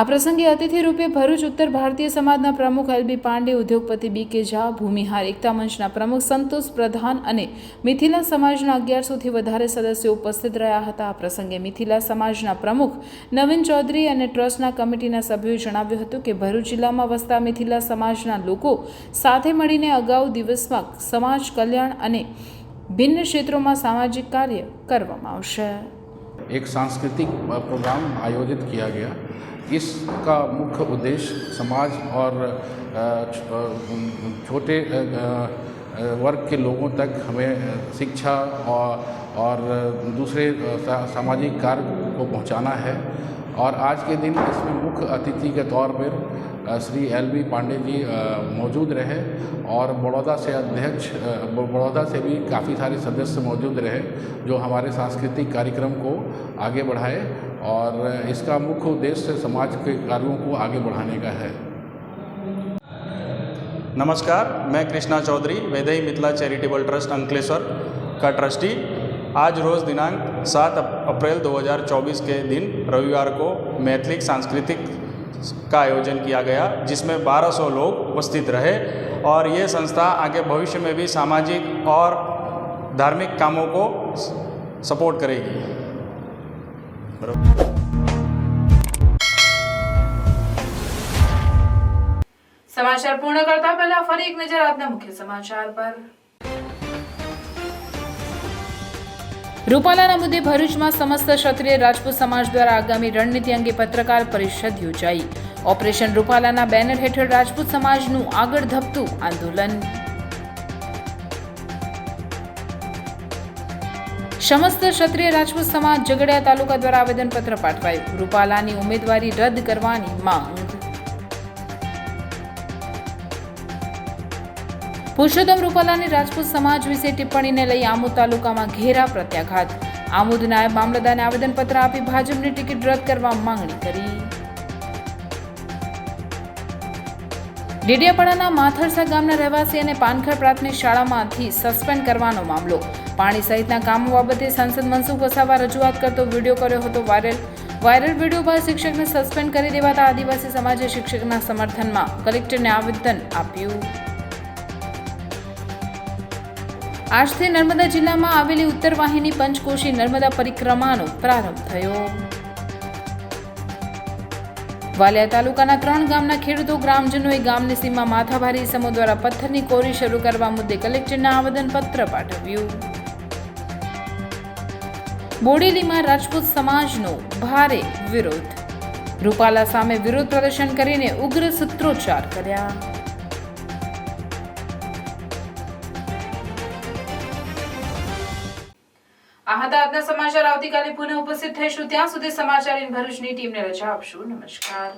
આ પ્રસંગે અતિથિ રૂપે ભરૂચ ઉત્તર ભારતીય સમાજના પ્રમુખ LB પાંડે, ઉદ્યોગપતિ BK ઝા, ભૂમિહાર એકતા મંચના પ્રમુખ સંતોષ પ્રધાન અને મિથિલા સમાજના 1100થી વધારે સદસ્યો ઉપસ્થિત રહ્યા હતા. આ પ્રસંગે મિથિલા સમાજના પ્રમુખ નવીન ચૌધરી અને ટ્રસ્ટના કમિટીના સભ્યોએ જણાવ્યું હતું કે ભરૂચ જિલ્લામાં વસતા મિથિલા સમાજના લોકો સાથે મળીને અગાઉ દિવસમાં સમાજ કલ્યાણ અને ભિન્ન ક્ષેત્રોમાં સામાજિક કાર્ય કરવામાં આવશે. एक सांस्कृतिक प्रोग्राम आयोजित किया गया. इसका मुख्य उद्देश्य समाज और छोटे वर्ग के लोगों तक हमें शिक्षा और दूसरे सामाजिक कार्य को पहुंचाना है. और आज के दिन इसमें मुख्य अतिथि के तौर पर श्री LB पांडे जी मौजूद रहे और बड़ौदा से अध्यक्ष, बड़ौदा से भी काफ़ी सारे सदस्य मौजूद रहे जो हमारे सांस्कृतिक कार्यक्रम को आगे बढ़ाए और इसका मुख्य उद्देश्य समाज के कार्यों को आगे बढ़ाने का है. नमस्कार, मैं कृष्णा चौधरी, वैदेही मिथिला चैरिटेबल ट्रस्ट अंकलेश्वर का ट्रस्टी. आज रोज़ दिनांक 7 अप्रैल 2024 के दिन रविवार को मैथिली सांस्कृतिक का आयोजन किया गया, जिसमें 1200 लोग उपस्थित रहे और ये संस्था आगे भविष्य में भी सामाजिक और धार्मिक कामों को सपोर्ट करेगी. સમાચાર પૂર્ણ કરતા પહેલા ફરી એક નજર આજના મુખ્ય સમાચાર પર. રૂપાલાના મુદ્દે ભરૂચમાં સમસ્ત ક્ષત્રિય રાજપૂત સમાજ દ્વારા આગામી રણનીતિ અંગે પત્રકાર પરિષદ યોજાઈ. ઓપરેશન રૂપાલાના બેનર હેઠળ રાજપૂત સમાજનું આગળ ધપતું આંદોલન. સમસ્ત ક્ષત્રિય રાજપૂત સમાજ ઝઘડિયા તાલુકા દ્વારા આવેદનપત્ર પાઠવાયું. રૂપાલાની ઉમેદવારી રદ કરવાની માંગ. પુરુષોત્તમ રૂપાલાની રાજપૂત સમાજ વિશે ટિપ્પણીને લઈ આમોદ તાલુકામાં ઘેરા પ્રત્યાઘાત. આમોદ નાયબ મામલતદારને આવેદનપત્ર આપી ભાજપની ટિકિટ રદ કરવા માંગણી કરી. ડેડિયાપાડાના માથરસા ગામના રહેવાસી અને પાનખર પ્રાથમિક શાળામાંથી સસ્પેન્ડ કરવાનો મામલો. પાણી સહિતના કામો બાબતે સાંસદ મનસુખ વસાવા રજૂઆત કરતો વિડીયો કર્યો હતો વાયરલ વિડીયો બાદ શિક્ષકને સસ્પેન્ડ કરી દેવાતા આદિવાસી સમાજે શિક્ષકના સમર્થનમાં કલેક્ટરને આવેદન આપ્યું. આજથી નર્મદા જિલ્લામાં આવેલી ઉત્તર વાહિની પંચકોશી નર્મદા પરિક્રમાનો પ્રારંભ થયો. વાલિયા તાલુકાના 3 ગામના ખેડૂતો ગ્રામજનોએ ગામની સીમા માથાભારી ઇસમો દ્વારા પથ્થરની કોરી શરૂ કરવા મુદ્દે કલેક્ટરને આવેદનપત્ર પાઠવ્યું. બોડેલીમાં રાજપૂત સમાજનો ભારે વિરોધ. રૂપાલા સામે વિરોધ પ્રદર્શન કરીને ઉગ્ર સૂત્રોચ્ચાર કર્યા. આ હતા આજના સમાચાર. આવતીકાલે પુનઃ ઉપસ્થિત થઈશું. ત્યાં સુધી સમાચાર ઇન ભરૂચની ટીમને રજા આપશું. નમસ્કાર.